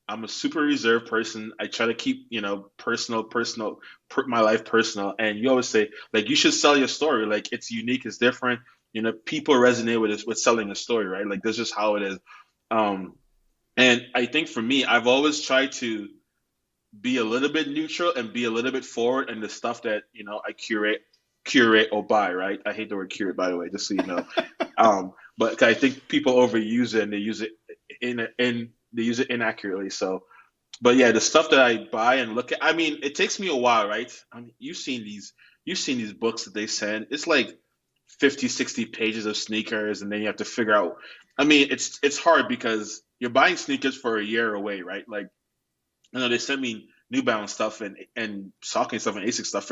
I'm a super reserved person. I try to keep, my life personal. And you always say like you should sell your story. Like it's unique, it's different. People resonate with selling a story, right? Like that's just how it is. Um, and I think for me, I've always tried to be a little bit neutral and be a little bit forward in the stuff that I curate or buy, right? I hate the word curate, by the way, just so you know. But I think people overuse it and they use it they use it inaccurately. So, but yeah, the stuff that I buy and look at, I mean, it takes me a while, right? I mean, you've seen these books that they send. It's like 50, 60 pages of sneakers, and then you have to figure out. I mean, it's hard because you're buying sneakers for a year away, right? Like, they sent me New Balance stuff and Saucony stuff and Asics stuff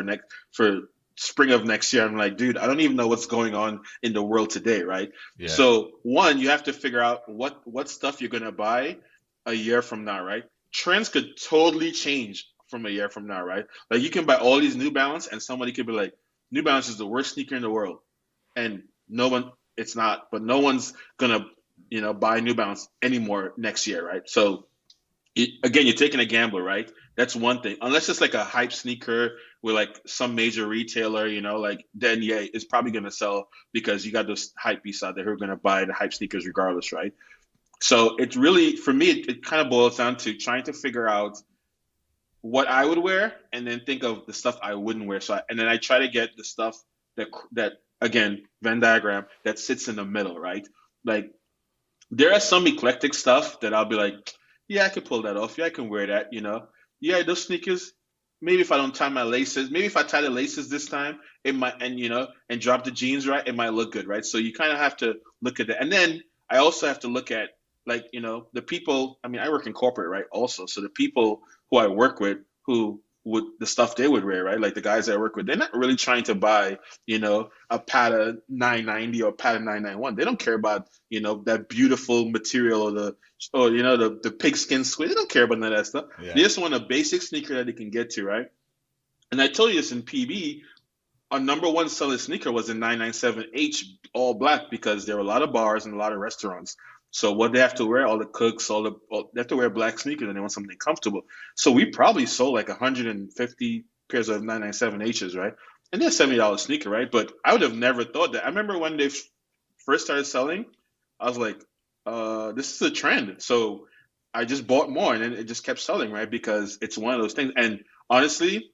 for spring of next year. I'm like, dude, I don't even know what's going on in the world today, right? Yeah. So one, you have to figure out what stuff you're gonna buy a year from now, right? Trends could totally change from a year from now, right? Like you can buy all these New Balance and somebody could be like, New Balance is the worst sneaker in the world, and it's not, but no one's gonna buy New Balance anymore next year, right? So again, you're taking a gamble, right? That's one thing. Unless it's like a hype sneaker with like some major retailer, like then yeah, it's probably gonna sell because you got those hype beasts out there who are gonna buy the hype sneakers regardless, right? So it's really for me, it kind of boils down to trying to figure out what I would wear and then think of the stuff I wouldn't wear. And then I try to get the stuff that again, Venn diagram that sits in the middle, right? Like there are some eclectic stuff that I'll be like, yeah, I can pull that off. Yeah, I can wear that. Yeah, those sneakers. Maybe if I don't tie my laces, maybe if I tie the laces this time, it might, and drop the jeans right, it might look good, right? So you kind of have to look at that. And then I also have to look at, like, the people. I mean, I work in corporate, right? Also, so the people who I work with who would the stuff they would wear, right? Like the guys I work with, they're not really trying to buy, a Pata 990 or Pata 991. They don't care about, that beautiful material or the pigskin suede. They don't care about none of that stuff. They Yeah. just want a basic sneaker that they can get to, right? And I told you this in PB. Our number one selling sneaker was a 997H all black because there were a lot of bars and a lot of restaurants. So what they have to wear, all the cooks, they have to wear black sneakers and they want something comfortable. So we probably sold like 150 pairs of 997Hs, right? And they're $70 sneaker, right? But I would have never thought that. I remember when they first started selling, I was like, this is a trend. So I just bought more and then it just kept selling, right? Because it's one of those things. And honestly,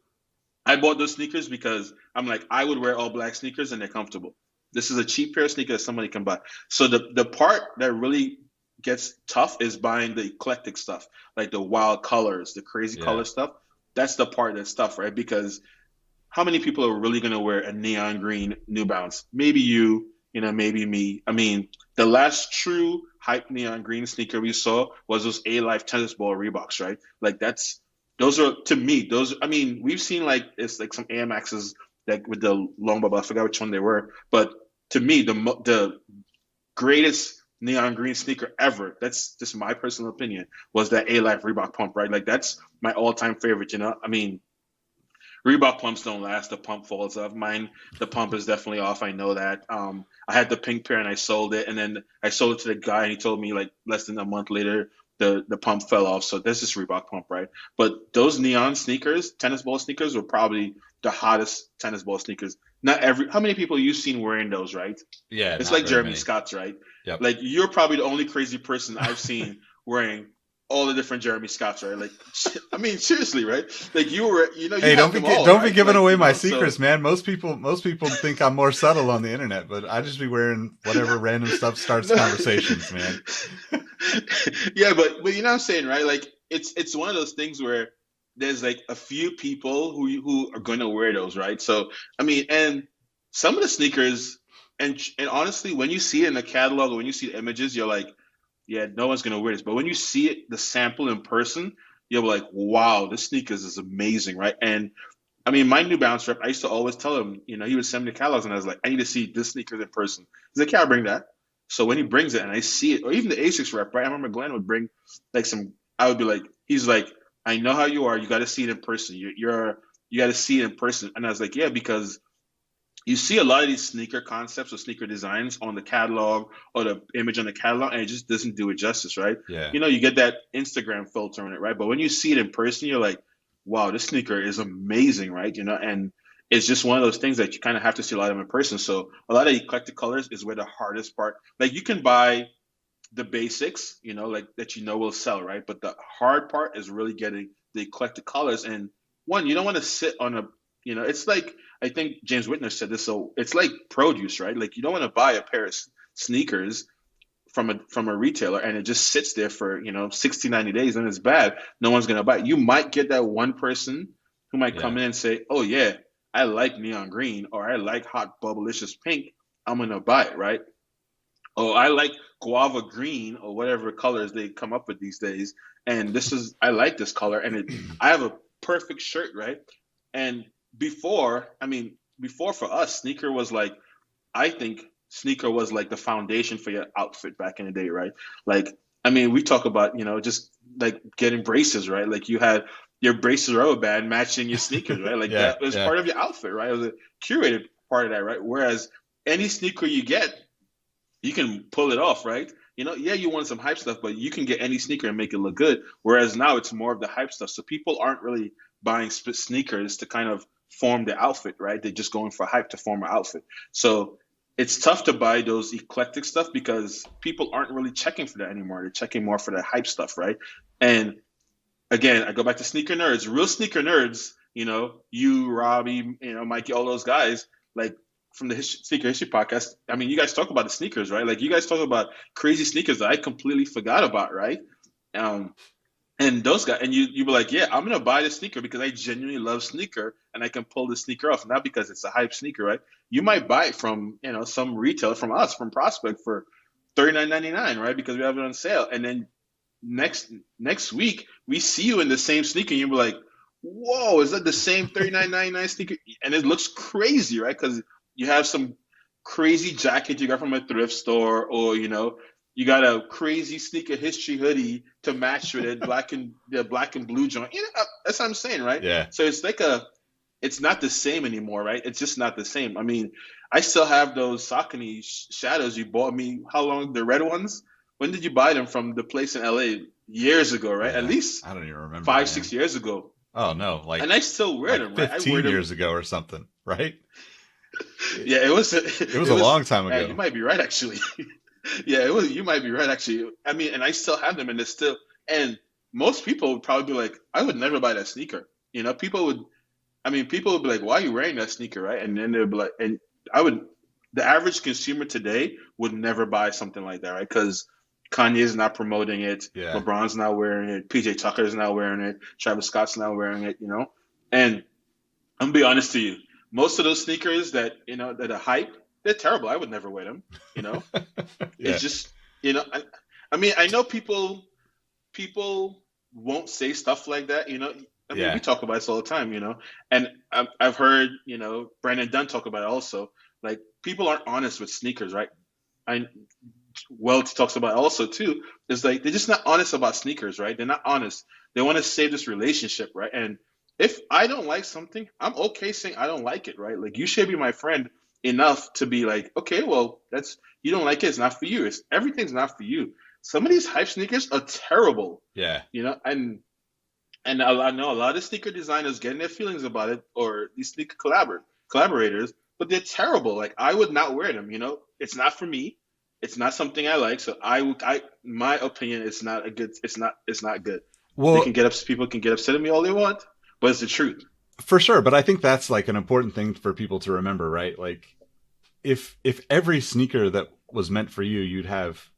I bought those sneakers because I'm like, I would wear all black sneakers and they're comfortable. This is a cheap pair of sneakers that somebody can buy. So the part that really gets tough is buying the eclectic stuff, like the wild colors, the crazy Yeah. color stuff. That's the part that's tough, right? Because how many people are really gonna wear a neon green New Balance? Maybe you, maybe me. I mean, the last true hype neon green sneaker we saw was those A Life tennis ball Reeboks, right? Like those are to me, those I mean, we've seen like it's like some Air Maxes like with the long bubble. I forgot which one they were, but to me, the greatest neon green sneaker ever. That's just my personal opinion. Was that A Life Reebok pump, right? Like that's my all time favorite. I mean, Reebok pumps don't last. The pump falls off. Mine, the pump is definitely off. I know that. I had the pink pair and I sold it, and then I sold it to the guy, and he told me like less than a month later the pump fell off. So this is Reebok pump, right? But those neon sneakers, tennis ball sneakers, were probably the hottest tennis ball sneakers. Not every. How many people you seen wearing those, right? Yeah. It's Not like very Jeremy many. Scott's, right? Yep. Like you're probably the only crazy person I've seen wearing all the different Jeremy Scotts, right? Like, I mean, seriously, right? Like you were, you Hey, have them all, don't be right? giving Like, away my so secrets, man. Most people think I'm more subtle on the internet, but I just be wearing whatever random stuff starts no. conversations, man. Yeah, but you know what I'm saying, right? Like it's one of those things where there's like a few people who are going to wear those, right? So I mean, and some of the sneakers, and honestly, when you see it in the catalog or when you see the images, you're like, yeah, no one's gonna wear this. But when you see it, the sample in person, you're like, wow, this sneakers is amazing, right? And I mean, my New Balance rep, I used to always tell him, he would send me the catalogs, and I was like, I need to see this sneakers in person. He's like, yeah, I'll bring that. So when he brings it and I see it, or even the Asics rep, right? I remember Glenn would bring like some. I would be like, he's like, I know how you are. You got to see it in person. You got to see it in person. And I was like, yeah, because you see a lot of these sneaker concepts or sneaker designs on the catalog or the image on the catalog, and it just doesn't do it justice, right? Yeah, You get that Instagram filter on it, right? But when you see it in person, you're like, wow, this sneaker is amazing, right? And it's just one of those things that you kind of have to see a lot of in person. So a lot of eclectic colors is where the hardest part. Like you can buy the basics, like that will sell, right? But the hard part is really getting the eclectic colors. And one, you don't want to sit on it's like I think James Whitner said this. So it's like produce, right? Like you don't want to buy a pair of sneakers from a retailer and it just sits there for 60, 90 days and it's bad. No one's gonna buy it. You might get that one person who might yeah, come in and say, oh yeah, I like neon green or I like hot bubblicious pink. I'm gonna buy it, right? Oh, I like guava green or whatever colors they come up with these days. And I like this color. And I have a perfect shirt, right? And before for us, I think sneaker was like the foundation for your outfit back in the day, right? Like, I mean, we talk about, just like getting braces, right? Like you had your braces rubber band matching your sneakers, right? Like yeah, that was yeah, part of your outfit, right? It was a curated part of that, right? Whereas any sneaker you get, you can pull it off, right? Yeah, you want some hype stuff, but you can get any sneaker and make it look good. Whereas now it's more of the hype stuff. So people aren't really buying sneakers to kind of form the outfit, right? They're just going for hype to form an outfit. So it's tough to buy those eclectic stuff because people aren't really checking for that anymore. They're checking more for the hype stuff, right? And again, I go back to sneaker nerds, real sneaker nerds, you, Robbie, Mikey, all those guys, like from the Sneaker History podcast. I mean, you guys talk about the sneakers, right? Like you guys talk about crazy sneakers that I completely forgot about, right? Um, and those guys, and you were like, yeah, I'm gonna buy the sneaker because I genuinely love sneaker and I can pull the sneaker off, not because it's a hype sneaker, right? You might buy it from some retailer from us from Prospect for 39.99, right? Because we have it on sale, and then next week we see you in the same sneaker and you're like, whoa, is that the same 39.99 sneaker? And it looks crazy, right? Because you have some crazy jacket you got from a thrift store, or you got a crazy sneaker history hoodie to match with it, the black and blue joint. That's what I'm saying, right? yeah. So it's not the same anymore, right? It's just not the same. I mean, I still have those Saucony shadows you bought me. How long? The red ones? When did you buy them from the place in LA? Years ago, right? At Yeah, least I don't even remember, five, six man. years ago. Oh no, And I still wear like them, right? I wear 15 them. years ago or something, right? It, Yeah, it was. it was It a was. long time Man, you ago. might be right, actually. Yeah, it was. You might be right, actually. I mean, and I still have them, and they're still. And most people would probably be like, "I would never buy that sneaker." People would. I mean, people would be like, "Why are you wearing that sneaker?" Right? And then they'd be like, and I would. The average consumer today would never buy something like that, right? Because Kanye's not promoting it, Yeah, LeBron's not wearing it, PJ Tucker's not wearing it, Travis Scott's not wearing it, And I'm gonna be honest to you, most of those sneakers that are hype, they're terrible. I would never wear them. You know, it's yeah, just I mean, I know people won't say stuff like that. I mean, we yeah, talk about this all the time. And I've heard Brandon Dunn talk about it also. Like people aren't honest with sneakers, right? I Welch talks about also too is like they're just not honest about sneakers, right? They're not honest. They want to save this relationship, right? And if I don't like something, I'm okay saying I don't like it, right? Like you should be my friend enough to be like, okay, well, that's you don't like it, it's not for you. It's everything's not for you. Some of these hype sneakers are terrible, yeah, and I know a lot of sneaker designers getting their feelings about it, or these sneaker collaborators, but they're terrible. Like I would not wear them. It's not for me. It's not something I like. So my opinion, it's not a good. It's not good. They can Well, get up. People can get upset at me all they want, but it's the truth. for sure, but I think that's like an important thing for people to remember, right? Like if every sneaker that was meant for you, you'd have,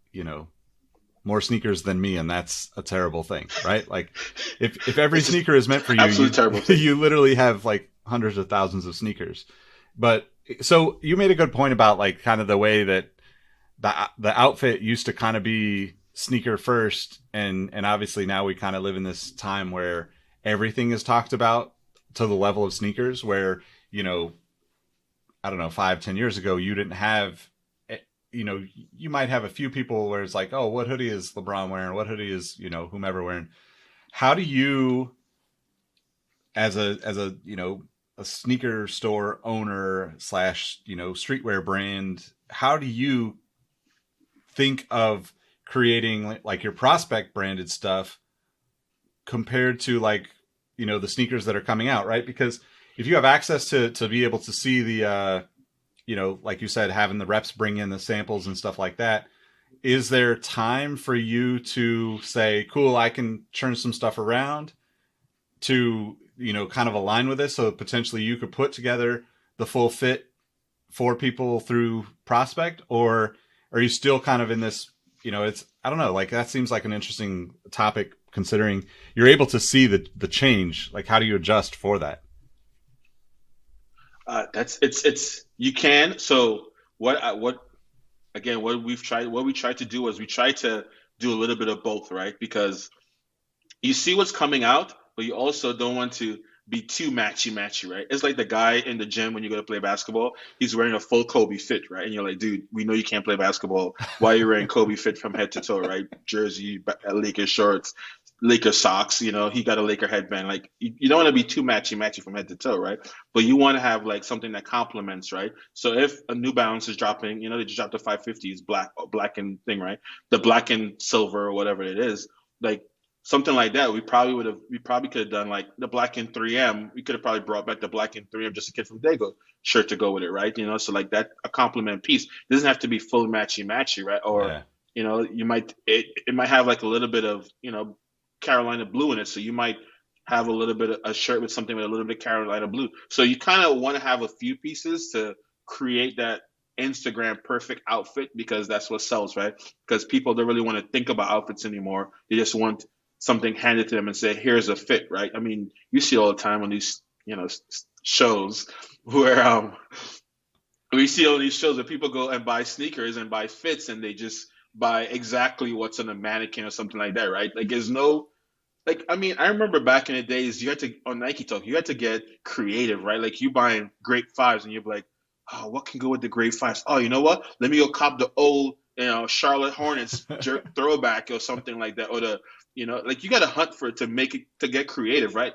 more sneakers than me, and that's a terrible thing, right? Like if every It's just sneaker is meant for you, absolute you terrible thing. you literally have like hundreds of thousands of sneakers. But so you made a good point about like kind of the way that the outfit used to kind of be sneaker first, and obviously now we kind of live in this time where everything is talked about to the level of sneakers where, you know I don't know, 5-10 years ago you didn't have, you might have a few people where it's like, oh, what hoodie is LeBron wearing, what hoodie is, whomever wearing. How do you, as a a sneaker store owner slash streetwear brand, how do you think of creating like your prospect branded stuff compared to like the sneakers that are coming out, right? Because if you have access to be able to see the like you said, having the reps bring in the samples and stuff like that, is there time for you to say, cool, I can turn some stuff around to kind of align with this, so potentially you could put together the full fit for people through prospect? Or are you still kind of in this, it's, I don't know, like that seems like an interesting topic considering you're able to see the change. Like how do you adjust for that? That's it's you can. So what again? What we tried to do was we tried to do a little bit of both, right? Because you see what's coming out, but you also don't want to be too matchy, right? It's like the guy in the gym when you go to play basketball. He's wearing a full Kobe fit, right? And you're like, dude, we know you can't play basketball. Why are you wearing Kobe fit from head to toe, right? Jersey, Lakers shorts, Laker socks. He got a Laker headband. Like you don't want to be too matchy from head to toe, right? But you want to have like something that complements, right? So if a New Balance is dropping, they just dropped the 550s, black and thing, right? The black and silver or whatever it is, like something like that. We probably could have done like the black and 3M. We could have probably brought back the black and 3M, just a kid from Dago shirt to go with it, right? So like that, a complement piece. It doesn't have to be full matchy, right? Or Yeah. it might have like a little bit of Carolina blue in it, so you might have a little bit of a shirt with something with a little bit of Carolina blue. So you kind of want to have a few pieces to create that Instagram perfect outfit, because that's what sells, right? Because people don't really want to think about outfits anymore. They just want something handed to them and say, "Here's a fit," right? I mean, you see all the time on these, shows where we see all these shows where people go and buy sneakers and buy fits, and they just buy exactly what's on a mannequin or something like that, right? Like, there's no like. I mean, I remember back in the days, you had to on Nike Talk, you had to get creative, right? Like you buying Grape Fives, and you're like, "Oh, what can go with the Grape Fives? Oh, you know what? Let me go cop the old, Charlotte Hornets jerk throwback or something like that, or the, like you got to hunt for it to make it to get creative, right?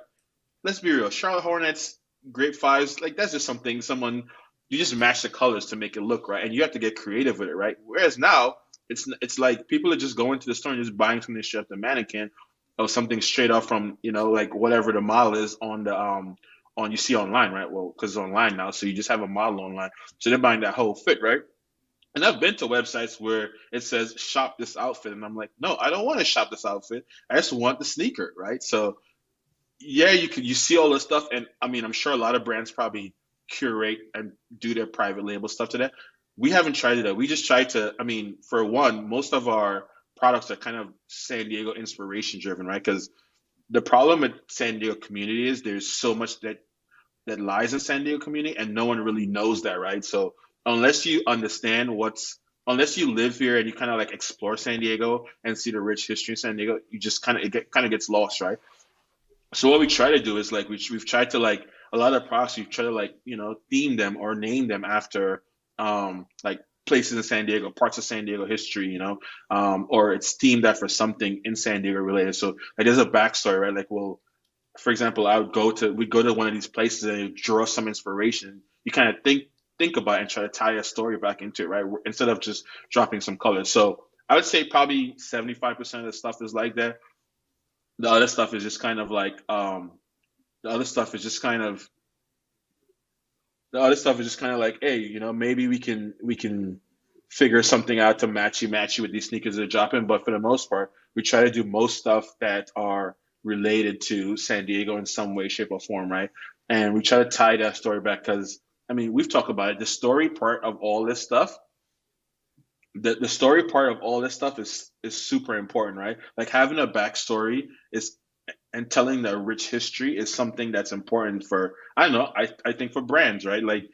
Let's be real. Charlotte Hornets, Grape Fives, like that's just something someone you just match the colors to make it look right, and you have to get creative with it, right? Whereas now it's like people are just going to the store and just buying something straight off the mannequin or something straight off from like whatever the model is on the on you see online, right? Well, because it's online now, so you just have a model online, so they're buying that whole fit, right? And I've been to websites where it says shop this outfit, and I'm like, no, I don't want to shop this outfit. I just want the sneaker, right? So yeah, you see all this stuff, and I mean, I'm sure a lot of brands probably curate and do their private label stuff to that. We haven't tried it out. We just tried to. I mean, for one, most of our products are kind of San Diego inspiration driven, right? Because the problem with San Diego community is there's so much that lies in San Diego community, and no one really knows that, right? So unless you understand unless you live here and you kind of like explore San Diego and see the rich history of San Diego, you just kind of gets lost, right? So what we try to do is like we've tried to like a lot of products we try to like theme them or name them after like places in San Diego, parts of San Diego history, or it's themed after something in San Diego related. So like there's a backstory, right? Like, well, for example, we go to one of these places and you draw some inspiration. You kind of think about it and try to tie a story back into it, right? Instead of just dropping some colors. So I would say probably 75% of the stuff is like that. The other stuff is just kind of like the other stuff is just kind of the other stuff is just kind of like, hey, maybe we can figure something out to matchy with these sneakers that are dropping. But for the most part, we try to do most stuff that are related to San Diego in some way, shape, or form, right? And we try to tie that story back because I mean we've talked about it. The story part of all this stuff, the story part of all this stuff is super important, right? Like having a backstory is and telling the rich history is something that's important for I don't know I think for brands, right? Like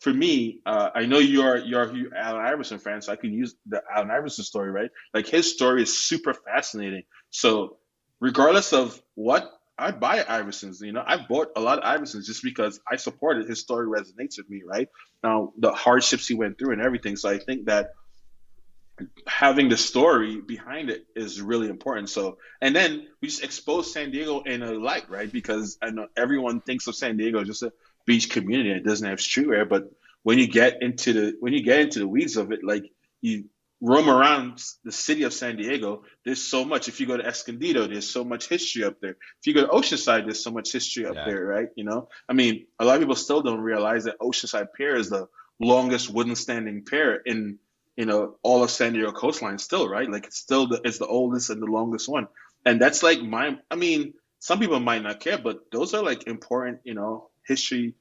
for me, I know you're a huge Allen Iverson fan, so I can use the Allen Iverson story, right? Like his story is super fascinating. So regardless of what I buy Iversons, I bought a lot of Iversons just because I supported his story resonates with me, right? Now the hardships he went through and everything. So I think that having the story behind it is really important. So, and then we just expose San Diego in a light, right? Because I know everyone thinks of San Diego as just a beach community and it doesn't have streetwear, but when you get into the weeds of it, like you roam around the city of San Diego, there's so much. If you go to Escondido, there's so much history up there. If you go to Oceanside, there's so much history up Yeah. there, right? I mean, a lot of people still don't realize that Oceanside Pier is the longest wooden standing pier in all of San Diego coastline still, right? Like it's the oldest and the longest one. And that's like I mean, some people might not care, but those are like important, history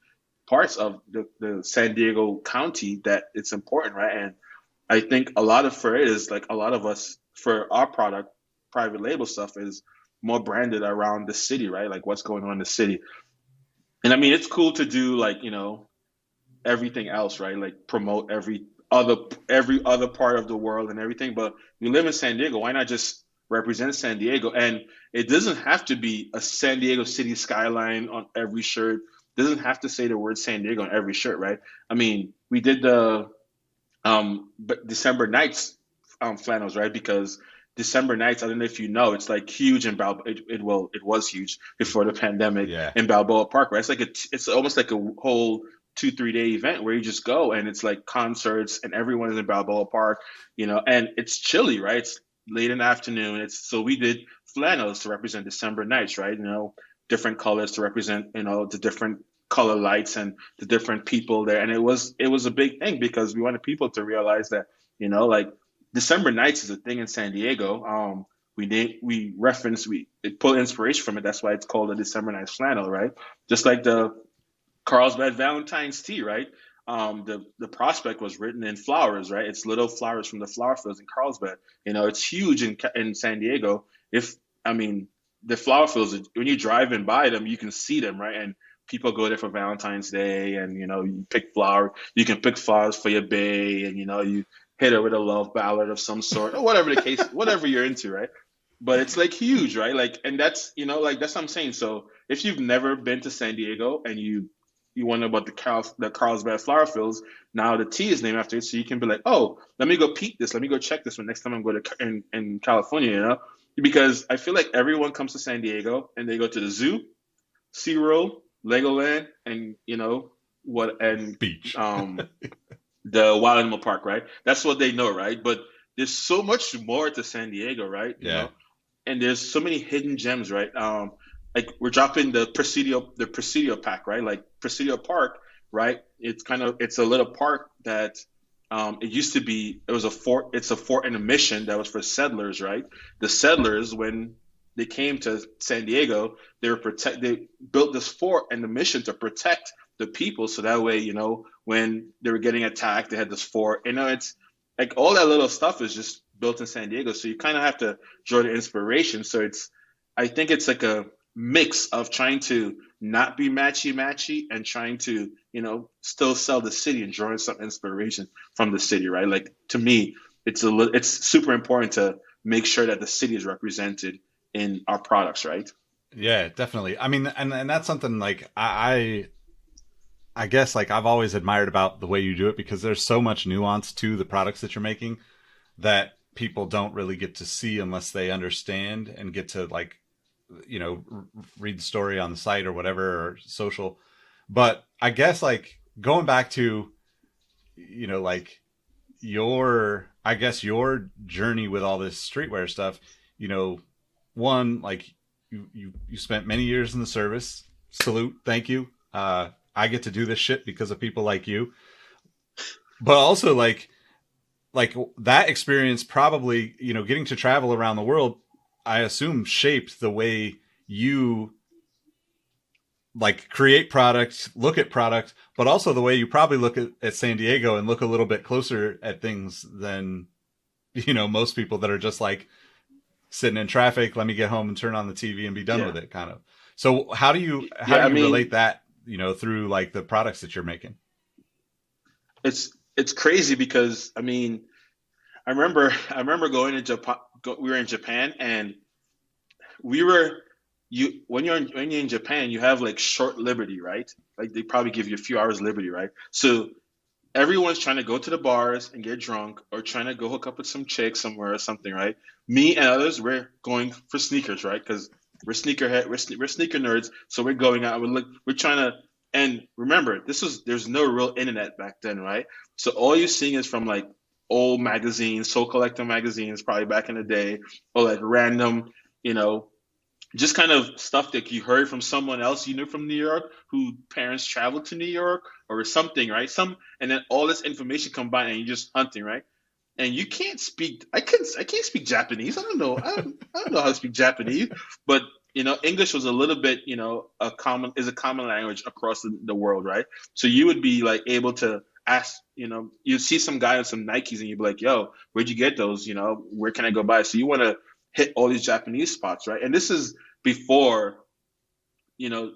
parts of the San Diego County that it's important, right? And I think a lot of for it is like a lot of us for our product, private label stuff is more branded around the city, right? Like what's going on in the city. And I mean, it's cool to do like, everything else, right? Like promote every other part of the world and everything. But we live in San Diego. Why not just represent San Diego? And it doesn't have to be a San Diego city skyline on every shirt. It doesn't have to say the word San Diego on every shirt, right? I mean, we did the but December Nights flannels, right? Because December Nights, I don't know if you know, it's like huge in Balboa. It was huge before the pandemic Yeah. in Balboa Park, right? It's almost like a whole 2 3 day event where you just go and it's like concerts and everyone is in Balboa Park, and it's chilly, right? It's late in the afternoon. So we did flannels to represent December Nights, right? Different colors to represent, the different color lights and the different people there. And it was a big thing because we wanted people to realize that, like December Nights is a thing in San Diego. We pulled inspiration from it. That's why it's called a December Nights flannel, right? Just like the Carlsbad Valentine's tea, right? The prospect was written in flowers, right? It's little flowers from the flower fields in Carlsbad. It's huge in San Diego. If I mean the flower fields, when you drive in by them, you can see them, right? And people go there for Valentine's Day, and you pick flower. You can pick flowers for your bae, and you hit her with a love ballad of some sort, or whatever the case, whatever you're into, right? But it's like huge, right? Like, and that's like that's what I'm saying. So if you've never been to San Diego and you wonder about the Carlsbad flower fields. Now the tea is named after it, so you can be like, oh, let me go peek this. Let me go check this one next time I'm going to in California. Because I feel like everyone comes to San Diego and they go to the zoo, SeaWorld, Legoland, and what and Beach. the Wild Animal Park, right? That's what they know, right? But there's so much more to San Diego, right? Yeah. And there's so many hidden gems, right? Like we're dropping the Presidio pack, right? Like Presidio Park, right? It's a little park that it used to be. It was a fort. It's a fort and a mission that was for settlers, right? The settlers, when they came to San Diego, They built this fort and the mission to protect the people, so that way, when they were getting attacked, they had this fort. It's like all that little stuff is just built in San Diego. So you kind of have to draw the inspiration. I think it's like a mix of trying to not be matchy and trying to, still sell the city and drawing some inspiration from the city, right? Like to me, it's super important to make sure that the city is represented in our products, right? Yeah, definitely. I mean, and that's something like I guess like I've always admired about the way you do it because there's so much nuance to the products that you're making that people don't really get to see unless they understand and get to like read the story on the site or whatever or social. But I guess like going back to like your journey with all this streetwear stuff, one like you spent many years in the service. Salute, thank you. I get to do this shit because of people like you. But also like like that experience probably, getting to travel around the world, I assume shaped the way you like create products, look at products, but also the way you probably look at San Diego and look a little bit closer at things than, most people that are just like sitting in traffic, let me get home and turn on the TV and be done Yeah. with it kind of. So how Yeah, do I you relate mean, that, through like the products that you're making? it's crazy because I mean, I remember going to Japan. We were in Japan, and we were you when you're in Japan, you have like short liberty, right? Like they probably give you a few hours liberty, right? So everyone's trying to go to the bars and get drunk, or trying to go hook up with some chick somewhere or something, right? Me and others, we're going for sneakers, right? Because we're sneaker nerds, so we're going out. We're trying to. And remember, there's no real internet back then, right? So all you're seeing is from like old magazines, Soul Collector magazines, probably back in the day, or like random, you know, just kind of stuff that you heard from someone else you knew from New York, who parents traveled to New York or something, right? And then all this information combined, and you're just hunting, right? And you can't speak. I can't speak Japanese. I don't know. I don't know how to speak Japanese, but English was a little bit, a common language across the world, right? So you would be like able to ask, you'd see some guy with some Nikes, and you'd be like, "Yo, where'd you get those? Where can I go buy?" So you want to hit all these Japanese spots, right? And this is before, you know,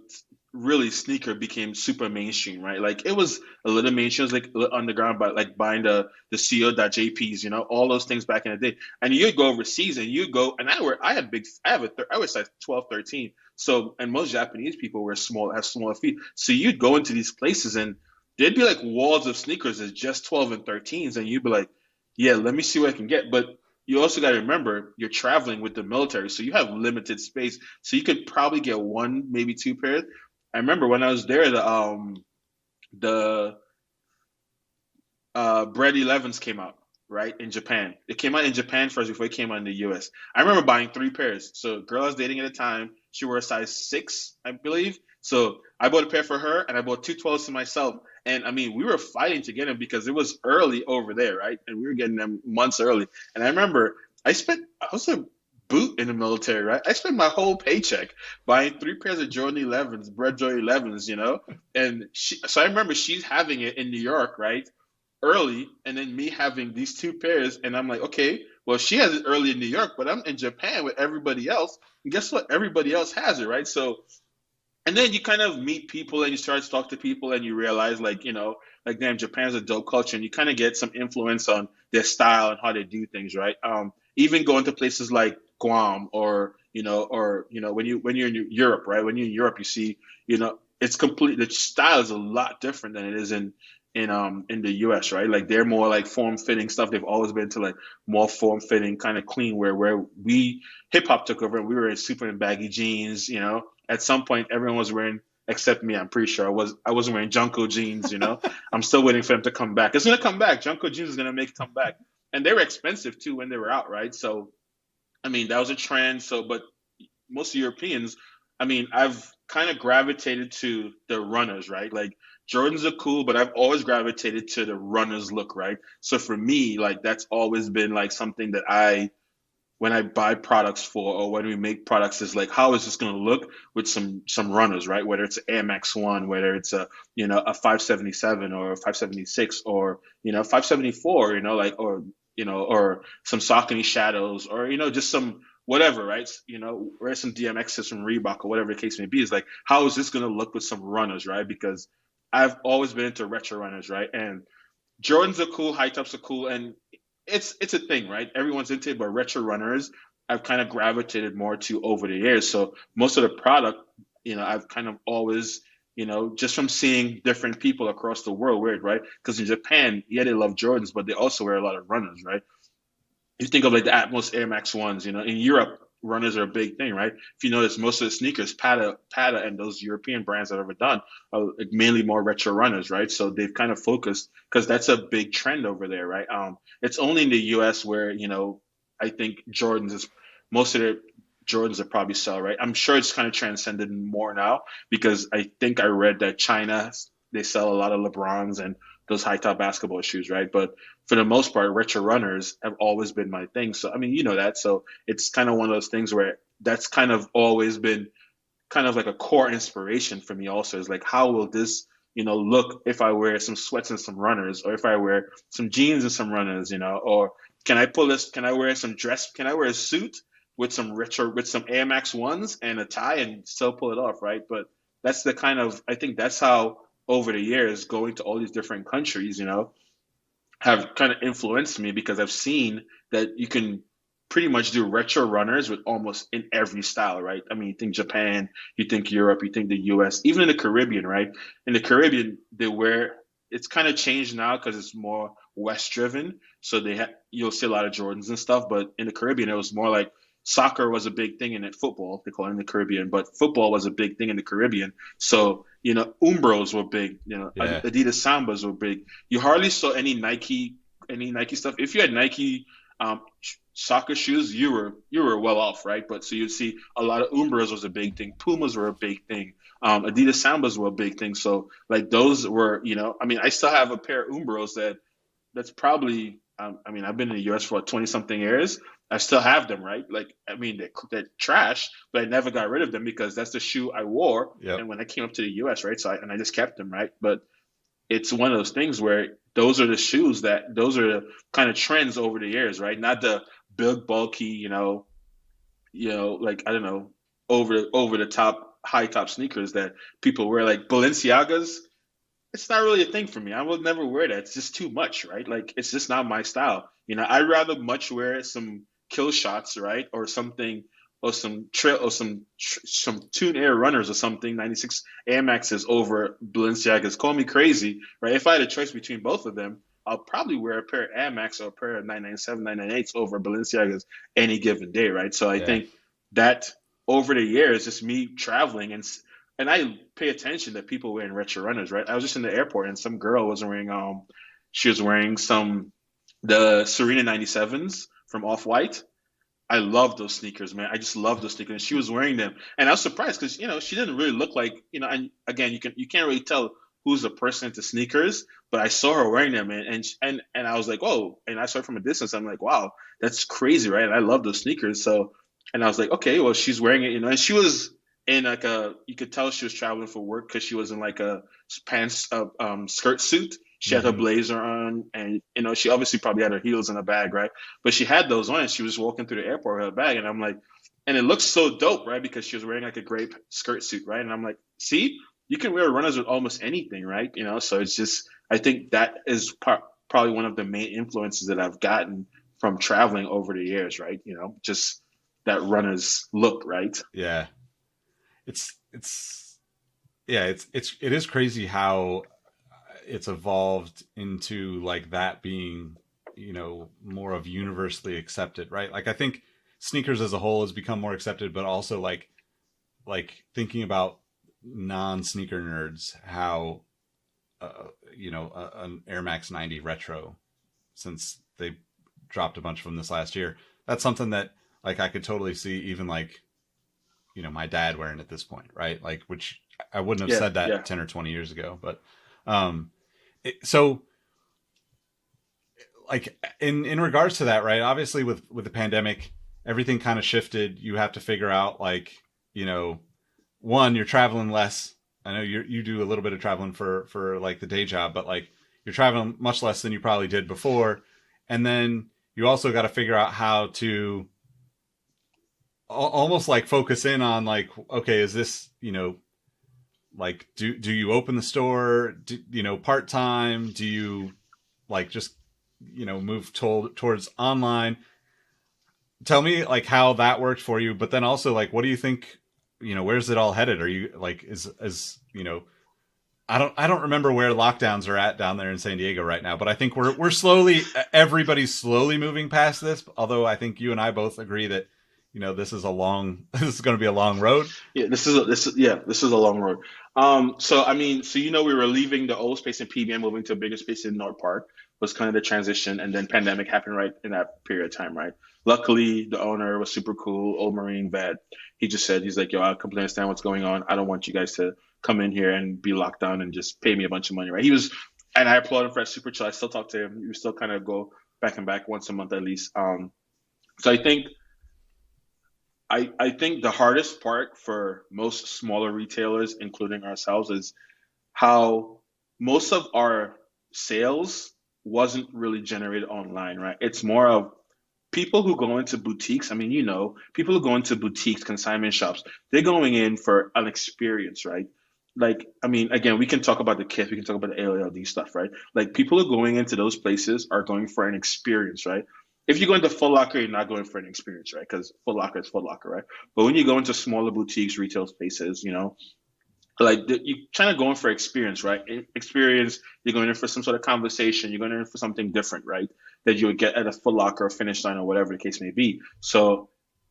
really sneaker became super mainstream, right? Like it was a little mainstream, it was like a little underground, but like buying the CO.JPs, all those things back in the day. And you'd go overseas and you'd go, and I was like 12, 13. So, and most Japanese people have smaller feet. So you'd go into these places and there'd be like walls of sneakers as just 12 and 13s. And you'd be like, yeah, let me see what I can get. But you also got to remember you're traveling with the military, so you have limited space. So you could probably get one, maybe two pairs. I remember when I was there, the Bread 11s came out, right, in Japan. It came out in Japan first before it came out in the US. I remember buying three pairs. So a girl I was dating at the time, she wore a size 6, I believe. So I bought a pair for her and I bought two 12s for myself. And I mean, we were fighting to get them because it was early over there, right? And we were getting them months early. And I remember I was a boot in the military, right? I spent my whole paycheck buying three pairs of Jordan 11s, Bread Jordan 11s, And so I remember she's having it in New York, right? Early, and then me having these two pairs, and I'm like, okay, well, she has it early in New York, but I'm in Japan with everybody else, and guess what? Everybody else has it, right? So, and then you kind of meet people and you start to talk to people, and you realize, like, like damn, Japan's a dope culture, and you kind of get some influence on their style and how they do things, right? Even going to places like Guam, or when you're in Europe, right? When you're in Europe, you see, it's complete. The style is a lot different than it is in the US, right? Like they're more like form fitting stuff. They've always been to like more form fitting, kind of clean wear. Where we hip hop took over, and we were in super and baggy jeans. At some point everyone was wearing, except me. I'm pretty sure I wasn't wearing Junko jeans. I'm still waiting for them to come back. It's gonna come back. Junko jeans is gonna make a comeback, and they were expensive too when they were out, right? So I mean that was a trend. So, but most Europeans, I mean, I've kind of gravitated to the runners, right? Like Jordans are cool, but I've always gravitated to the runners look, right? So for me, like that's always been like something that when I buy products for, or when we make products, is like, how is this going to look with some runners, right? Whether it's an Air Max One, whether it's a 577 or a 576, or 574, like, or some Saucony Shadows, or just some whatever, right? Or some DMXs from Reebok, or whatever the case may be. Is like, how is this going to look with some runners, right? Because I've always been into retro runners, right? And Jordans are cool, high tops are cool, and it's a thing, right? Everyone's into it, but retro runners I've kind of gravitated more to over the years. So most of the product, I've kind of always, just from seeing different people across the world, weird, right? Because in Japan, yeah, they love Jordans, but they also wear a lot of runners, right? You think of like the Atmos Air Max ones, in Europe, runners are a big thing, right? If you notice, most of the sneakers, Pata, and those European brands that have ever done are like mainly more retro runners, right? So they've kind of focused, because that's a big trend over there, right? It's only in the U.S. where I think most of the Jordans are probably sell, right? I'm sure it's kind of transcended more now, because I think I read that China, they sell a lot of LeBrons, and those high top basketball shoes, right? But for the most part, retro runners have always been my thing. So I mean, you know that. So it's kind of one of those things where that's kind of always been kind of like a core inspiration for me also is like how will this look if I wear some sweats and some runners, or if I wear some jeans and some runners, or can I wear some dress, can I wear a suit with some retro with some Air Max ones and a tie and still pull it off, right? But that's the kind of, I think that's how over the years going to all these different countries, have kind of influenced me because I've seen that you can pretty much do retro runners with almost in every style, right? I mean, you think Japan, you think Europe, you think the US, even in the Caribbean, right? In the Caribbean, they wear, it's kind of changed now because it's more West driven. So you'll see a lot of Jordans and stuff, but in the Caribbean, it was more like soccer was a big thing in it, football, they call it in the Caribbean, but football was a big thing in the Caribbean. So, Umbros were big, Yeah. Adidas Sambas were big. You hardly saw any Nike stuff. If you had Nike soccer shoes, you were well off, right? But so you'd see a lot of Umbros was a big thing. Pumas were a big thing. Adidas Sambas were a big thing. So like those were, I mean, I still have a pair of Umbros that's probably, I mean, I've been in the US for 20 something years. I still have them, right? Like, I mean, they're trash, but I never got rid of them because that's the shoe I wore. Yep. And when I came up to the US, right? And I just kept them, right? But it's one of those things where those are the shoes those are the kind of trends over the years, right? Not the big, bulky, like I don't know, over the top, high top sneakers that people wear, like Balenciagas. It's not really a thing for me. I will never wear that. It's just too much, right? Like it's just not my style. I'd rather much wear some kill shots, right, or something, or some trail, or some Tune Air runners or something, 96 Air Maxes over Balenciagas. Call me crazy, right? If I had a choice between both of them, I'll probably wear a pair of Air Max or a pair of 997, 998s over Balenciagas any given day, right? So I Yeah. think that over the years, just me traveling and I pay attention to people wearing retro runners, right? I was just in the airport and some girl was wearing she was wearing the Serena 97s from Off White. I love those sneakers, man. I just love those sneakers. And she was wearing them, and I was surprised because she didn't really look like And again, you can't really tell who's a person into sneakers, but I saw her wearing them, and I was like, oh, and I saw her from a distance. I'm like, wow, that's crazy, right? And I love those sneakers, so and I was like, okay, well, she's wearing it, and she was in like you could tell she was traveling for work because she was in like a pants, skirt suit. She had her Hmm. blazer on, and she obviously probably had her heels in a bag, right? But she had those on, and she was walking through the airport with her bag, and I'm like, and it looks so dope, right? Because she was wearing like a gray skirt suit, right? And I'm like, see, you can wear runners with almost anything, right? So it's just, I think that is probably one of the main influences that I've gotten from traveling over the years, right? Just that runners look, right? Yeah. It's yeah, it is crazy how it's evolved into like that being, more of universally accepted, right? Like I think sneakers as a whole has become more accepted, but also like thinking about non-sneaker nerds, how an Air Max 90 retro, since they dropped a bunch from this last year, that's something that like I could totally see even like my dad wearing at this point, right? Like which I wouldn't have Yeah, said that yeah. 10 or 20 years ago, but um so like in regards to that, right? Obviously with the pandemic, everything kind of shifted. You have to figure out like, you know, one, you're traveling less. I know you do a little bit of traveling for like the day job, but like you're traveling much less than you probably did before. And then you also got to figure out how to almost like focus in on like, okay, is this, like do you open the store, part time? Do you like just move towards online? Tell me like how that worked for you, but then also like what do you think, where's it all headed? Are you like is I don't remember where lockdowns are at down there in San Diego right now, but I think we're slowly, everybody's slowly moving past this. Although I think you and I both agree that this is a long this is going to be a long road. Yeah, this is a long road. So I mean, so we were leaving the old space in PBM, moving to a bigger space in North Park was kind of the transition, and then pandemic happened right in that period of time, right? Luckily, the owner was super cool, old Marine vet. He just said, he's like, yo, I completely understand what's going on. I don't want you guys to come in here and be locked down and just pay me a bunch of money, right? and I applaud him for that super chill. I still talk to him. We still kind of go back and back once a month at least. So I think the hardest part for most smaller retailers, including ourselves, is how most of our sales wasn't really generated online, right? It's more of people who go into boutiques. I mean, people who go into boutiques, consignment shops, they're going in for an experience, right? Like, I mean, again, we can talk about the kits, we can talk about the ALD stuff, right? Like, people who are going into those places are going for an experience, right? If you go into Foot Locker, you're not going for an experience, right? Because Foot Locker is Foot Locker, right? But when you go into smaller boutiques, retail spaces, like you're trying to go in for experience, right? Experience, you're going in for some sort of conversation, you're going in for something different, right? That you would get at a Foot Locker or Finish Line or whatever the case may be. So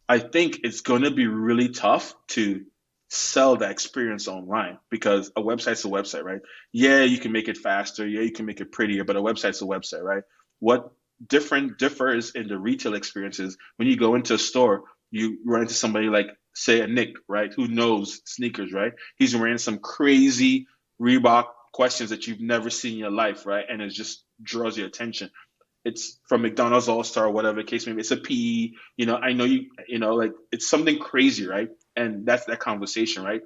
I think it's going to be really tough to sell that experience online because a website's a website, right? Yeah, you can make it faster. Yeah, you can make it prettier, but a website's a website, right? What different differs in the retail experiences when you go into a store, you run into somebody like, say, a Nick, right, who knows sneakers, right? He's wearing some crazy Reebok questions that you've never seen in your life, right? And it just draws your attention. It's from McDonald's All Star, whatever the case may be. It's a PE, I know like it's something crazy, right? And that's that conversation, right?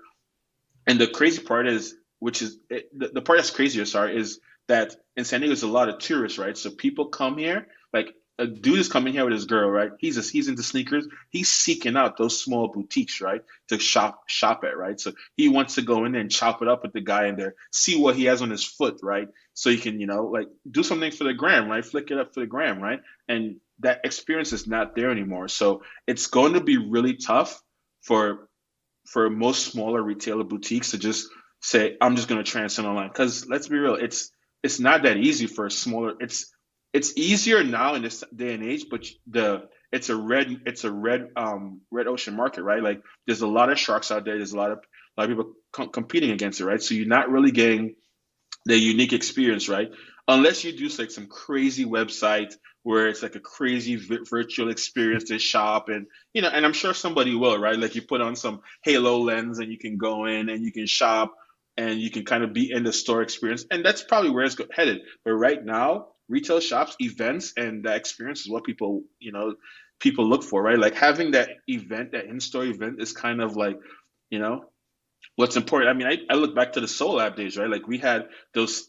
And the crazy part is, which is the part that's crazier, sorry, is that in San Diego there's a lot of tourists, right? So people come here, like a dude is coming here with his girl, right? He's into sneakers. He's seeking out those small boutiques, right, to shop at, right? So he wants to go in there and chop it up with the guy in there, see what he has on his foot, right? So he can, like do something for the gram, right? Flick it up for the gram, right? And that experience is not there anymore. So it's going to be really tough for most smaller retailer boutiques to just say, I'm just going to transcend online. Because let's be real, it's not that easy for a smaller. It's easier now in this day and age, but it's a red ocean market, right? Like there's a lot of sharks out there. There's a lot of people competing against it, right? So you're not really getting the unique experience, right? Unless you do like some crazy website where it's like a crazy virtual experience to shop, and and I'm sure somebody will, right? Like you put on some Halo lens and you can go in and you can shop and you can kind of be in the store experience, and that's probably where it's headed. But right now, retail shops, events, and that experience is what people look for, right? Like having that event, that in-store event, is kind of like, you know, what's important. I mean, I look back to the Soul Lab days, right? Like we had those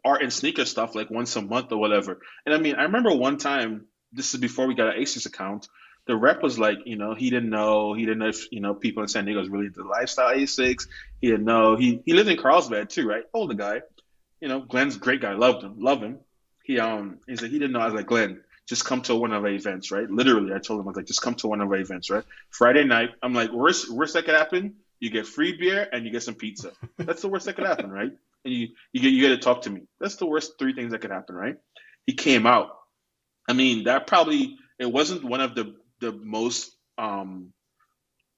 art and sneaker stuff like once a month or whatever. And I mean, I remember one time, this is before we got an ASUS account, the rep was like, he didn't know if, people in San Diego was really into lifestyle ASICs. He didn't know. He lived in Carlsbad too, right? Older guy. Glenn's a great guy, loved him, love him. He said he didn't know. I was like, Glenn, just come to one of our events, right? Literally, I told him, I was like, just come to one of our events, right? Friday night, I'm like, worst that could happen, you get free beer and you get some pizza. That's the worst that could happen, right? And you get to talk to me. That's the worst three things that could happen, right? He came out. I mean, that probably it wasn't one of the most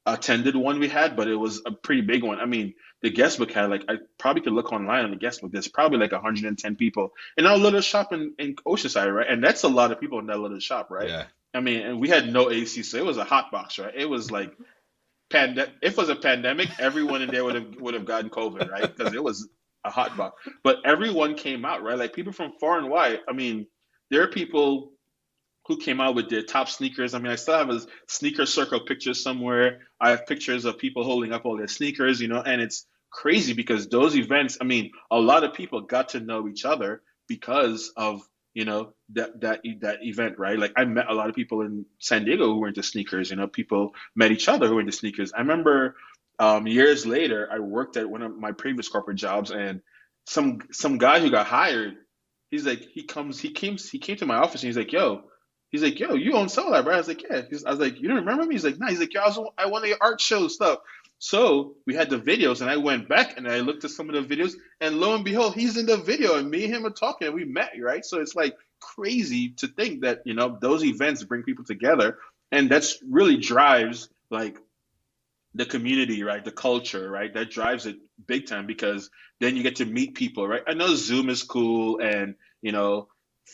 attended one we had, but it was a pretty big one. I mean, the guest book had like I probably could look online on the guest book. There's probably like 110 people in our little shop in Oceanside, right? And that's a lot of people in that little shop, right? Yeah. I mean, and we had no AC, so it was a hot box, right? It was like if it was a pandemic, everyone in there would have gotten COVID, right? Because it was a hot box. But everyone came out, right? Like people from far and wide. I mean, there are people who came out with their top sneakers. I mean, I still have a sneaker circle picture somewhere. I have pictures of people holding up all their sneakers, and it's crazy because those events, I mean, a lot of people got to know each other because of, that event, right? Like I met a lot of people in San Diego who were into sneakers, people met each other who were into sneakers. I remember years later, I worked at one of my previous corporate jobs and some guy who got hired, he's like, he came to my office and he's like, yo, you own Soul Lab, right? I was like, yeah. I was like, you don't remember me? He's like, nah. He's like, yo, I was at one of your art show stuff. So we had the videos, and I went back and I looked at some of the videos, and lo and behold, he's in the video, and me and him are talking, and we met, right? So it's like crazy to think that those events bring people together, and that's really drives like the community, right? The culture, right? That drives it big time because then you get to meet people, right? I know Zoom is cool and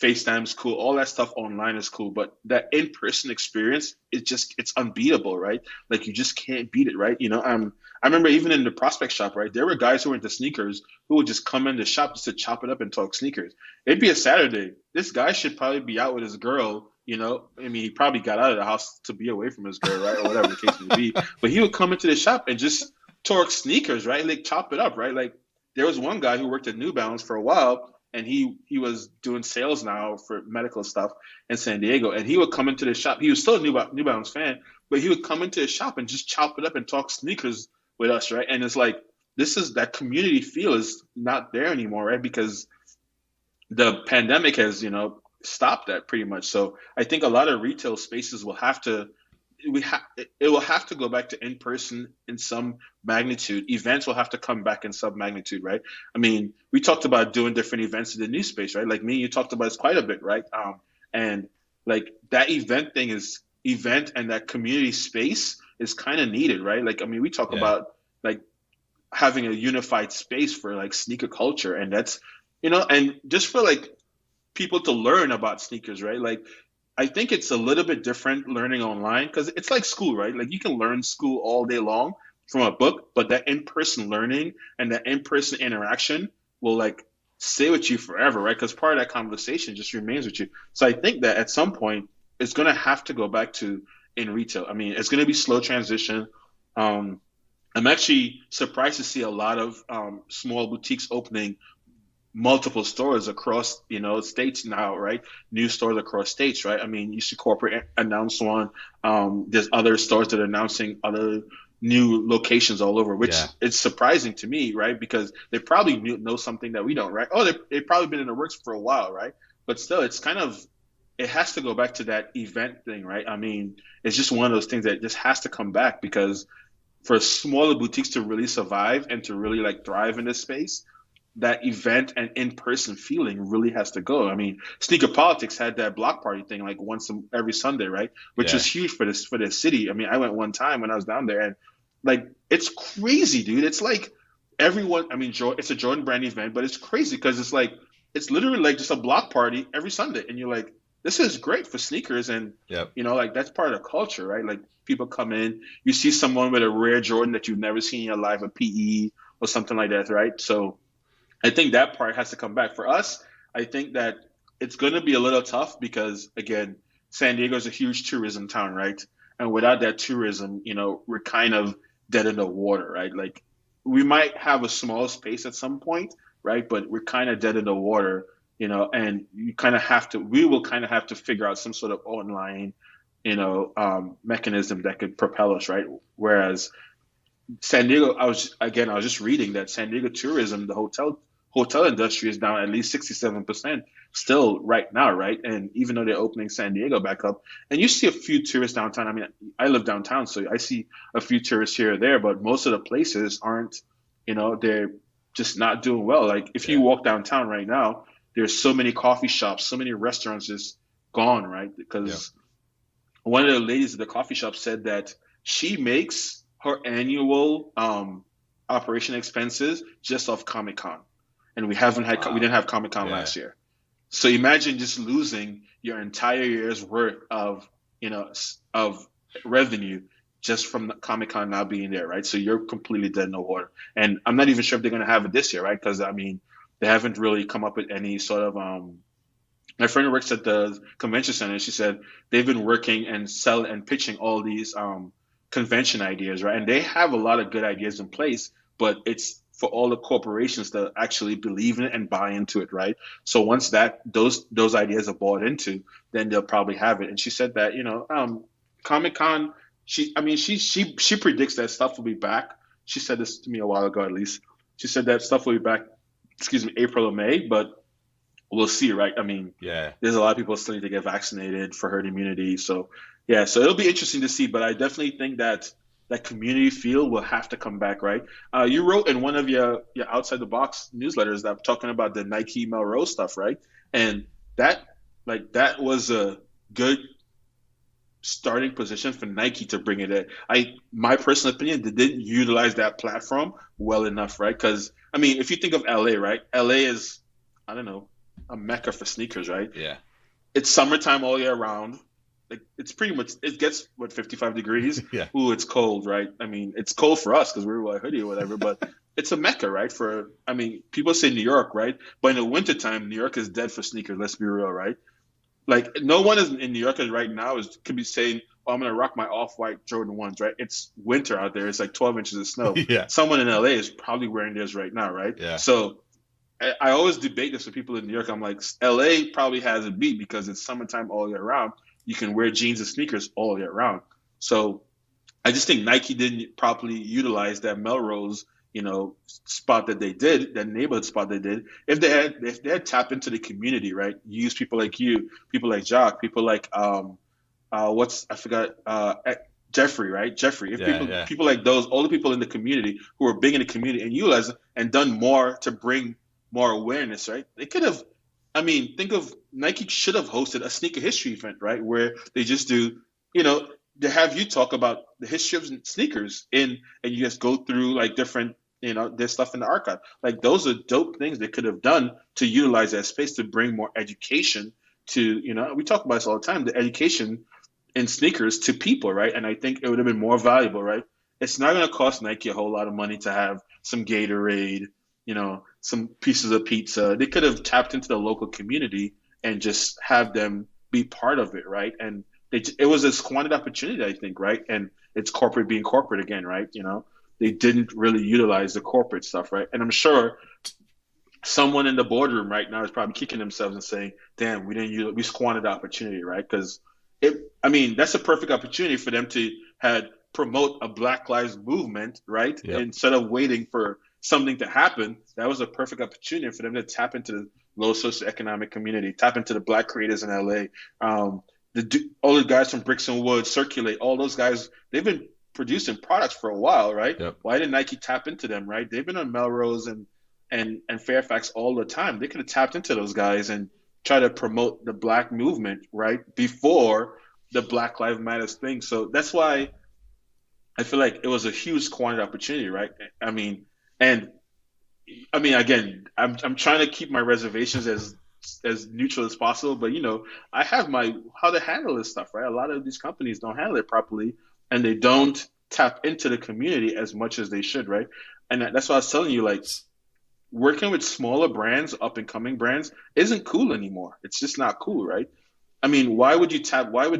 FaceTime's cool, all that stuff online is cool, but that in-person experience, it's unbeatable, right? Like you just can't beat it, right? I remember even in the prospect shop, right? There were guys who were into sneakers who would just come in the shop just to chop it up and talk sneakers. It'd be a Saturday. This guy should probably be out with his girl, you know. I mean, he probably got out of the house to be away from his girl, right? Or whatever the case may be. But he would come into the shop and just talk sneakers, right? Like chop it up, right? Like there was one guy who worked at New Balance for a while, and he was doing sales now for medical stuff in San Diego. And he would come into the shop. He was still a New Balance fan, but he would come into the shop and just chop it up and talk sneakers with us, right? And it's like this is that community feel is not there anymore, right? Because the pandemic has, stopped that pretty much. So I think a lot of retail spaces will have to it will have to go back to in person in some magnitude. Events will have to come back in some magnitude, right? I mean, we talked about doing different events in the new space, right? Like me, you talked about this quite a bit, right? And like that event and that community space is kind of needed, right? Like I mean, we talk Yeah. about like having a unified space for like sneaker culture, and that's and just for like people to learn about sneakers, right? Like I think it's a little bit different learning online because it's like school, right? Like you can learn school all day long from a book, but that in-person learning and that in-person interaction will like stay with you forever, right? Because part of that conversation just remains with you. So I think that at some point it's going to have to go back to in retail. I mean, it's going to be slow transition. Um, I'm actually surprised to see a lot of small boutiques opening multiple stores across states now, right? New stores across states, right? I mean, you see corporate announce one. There's other stores that are announcing other new locations all over, which Yeah. it's surprising to me, right? Because they probably know something that we don't, right? Oh, they've probably been in the works for a while, right? But still, it's kind of it has to go back to that event thing, right? I mean, it's just one of those things that just has to come back because for smaller boutiques to really survive and to really like thrive in this space, that event and in-person feeling really has to go. I mean, Sneaker Politics had that block party thing like every Sunday, right? Which Yeah. was huge for the city. I mean, I went one time when I was down there, and like it's crazy, dude. It's like everyone. I mean, it's a Jordan Brand event, but it's crazy because it's literally like just a block party every Sunday, and you're like, this is great for sneakers, and Yep. like that's part of the culture, right? Like people come in, you see someone with a rare Jordan that you've never seen in your life, a PE or something like that, right? So I think that part has to come back. For us, I think that it's going to be a little tough because, again, San Diego is a huge tourism town, right? And without that tourism, we're kind of dead in the water, right? Like we might have a small space at some point, right? But we're kind of dead in the water, and we will kind of have to figure out some sort of online, mechanism that could propel us, right? Whereas San Diego, I was just reading that San Diego tourism, the hotel industry is down at least 67% still right now, right? And even though they're opening San Diego back up, and you see a few tourists downtown. I mean, I live downtown, so I see a few tourists here or there, but most of the places aren't, they're just not doing well. Like if you Yeah. walk downtown right now, there's so many coffee shops, so many restaurants just gone, right? Yep. Because one of the ladies at the coffee shop said that she makes her annual operation expenses just off Comic Con, and we Wow. didn't have Comic Con Yeah. last year. So imagine just losing your entire year's worth of of revenue just from Comic Con not being there, right? So you're completely dead in the water. And I'm not even sure if they're going to have it this year, right? Because I mean, they haven't really come up with any sort of my friend who works at the convention center. She said they've been working and selling and pitching all these convention ideas, right? And they have a lot of good ideas in place, but it's for all the corporations to actually believe in it and buy into it, right? So once that those ideas are bought into, then they'll probably have it. And she said that Comic Con, she predicts that stuff will be back. She said this to me a while ago, at least. She said that stuff will be back, excuse me, April or May, but we'll see, right? I mean, Yeah. there's a lot of people still need to get vaccinated for herd immunity. So yeah, so it'll be interesting to see. But I definitely think that that community feel will have to come back, right? You wrote in one of your outside the box newsletters that talking about the Nike Melrose stuff, right? And that that was a good starting position for Nike to bring it in. My personal opinion, they didn't utilize that platform well enough, right? Because I mean, if you think of LA, right? LA is, I don't know, a mecca for sneakers, right? Yeah. It's summertime all year round. Like it's pretty much it gets what 55 degrees. Yeah. Ooh, it's cold, right? I mean, it's cold for us because we're wearing a hoodie or whatever, but it's a mecca, right? For I mean, people say New York, right? But in the wintertime, New York is dead for sneakers. Let's be real, right? Like no one is in New York right now is could be saying, "Oh, I'm gonna rock my off-white Jordan ones," right? It's winter out there. It's like 12 inches of snow. Yeah. Someone in LA is probably wearing theirs right now, right? Yeah. So I always debate this with people in New York. I'm like, LA probably has a beat because it's summertime all year round. You can wear jeans and sneakers all year round. So I just think Nike didn't properly utilize that Melrose, spot that they did, that neighborhood spot they did. If they had tapped into the community, right? Use people like you, people like Jock, people like what's I forgot Jeffrey, right? Jeffrey. If Yeah. people Yeah. people like those, all the people in the community who are big in the community and utilize it and done more to bring more awareness, right? They could have. I mean, think of Nike should have hosted a sneaker history event, right? Where they just do, you know, to have you talk about the history of sneakers and you just go through like different, there's stuff in the archive. Like those are dope things they could have done to utilize that space to bring more education to, we talk about this all the time, the education in sneakers to people, right? And I think it would have been more valuable, right? It's not going to cost Nike a whole lot of money to have some Gatorade, some pieces of pizza. They could have tapped into the local community and just have them be part of it, right? And it was a squandered opportunity, I think, right? And it's corporate being corporate again, right? They didn't really utilize the corporate stuff, right? And I'm sure someone in the boardroom right now is probably kicking themselves and saying, "Damn, we squandered the opportunity," right? Because I mean, that's a perfect opportunity for them to had promote a Black Lives movement, right? Yep. Instead of waiting for something to happen, that was a perfect opportunity for them to tap into the low socioeconomic community, tap into the Black creators in LA. All the guys from Bricks and Wood, Circulate, all those guys, they've been producing products for a while, right? Yep. Why didn't Nike tap into them, right? They've been on Melrose and Fairfax all the time. They could have tapped into those guys and try to promote the Black movement, right? Before the Black Lives Matters thing. So that's why I feel like it was a huge squandered opportunity, right? And again, I'm trying to keep my reservations as neutral as possible, but I have my how to handle this stuff, right? A lot of these companies don't handle it properly, and they don't tap into the community as much as they should, right? And that's why I was telling you, like, working with smaller brands, up and coming brands, isn't cool anymore. It's just not cool, right? I mean, why would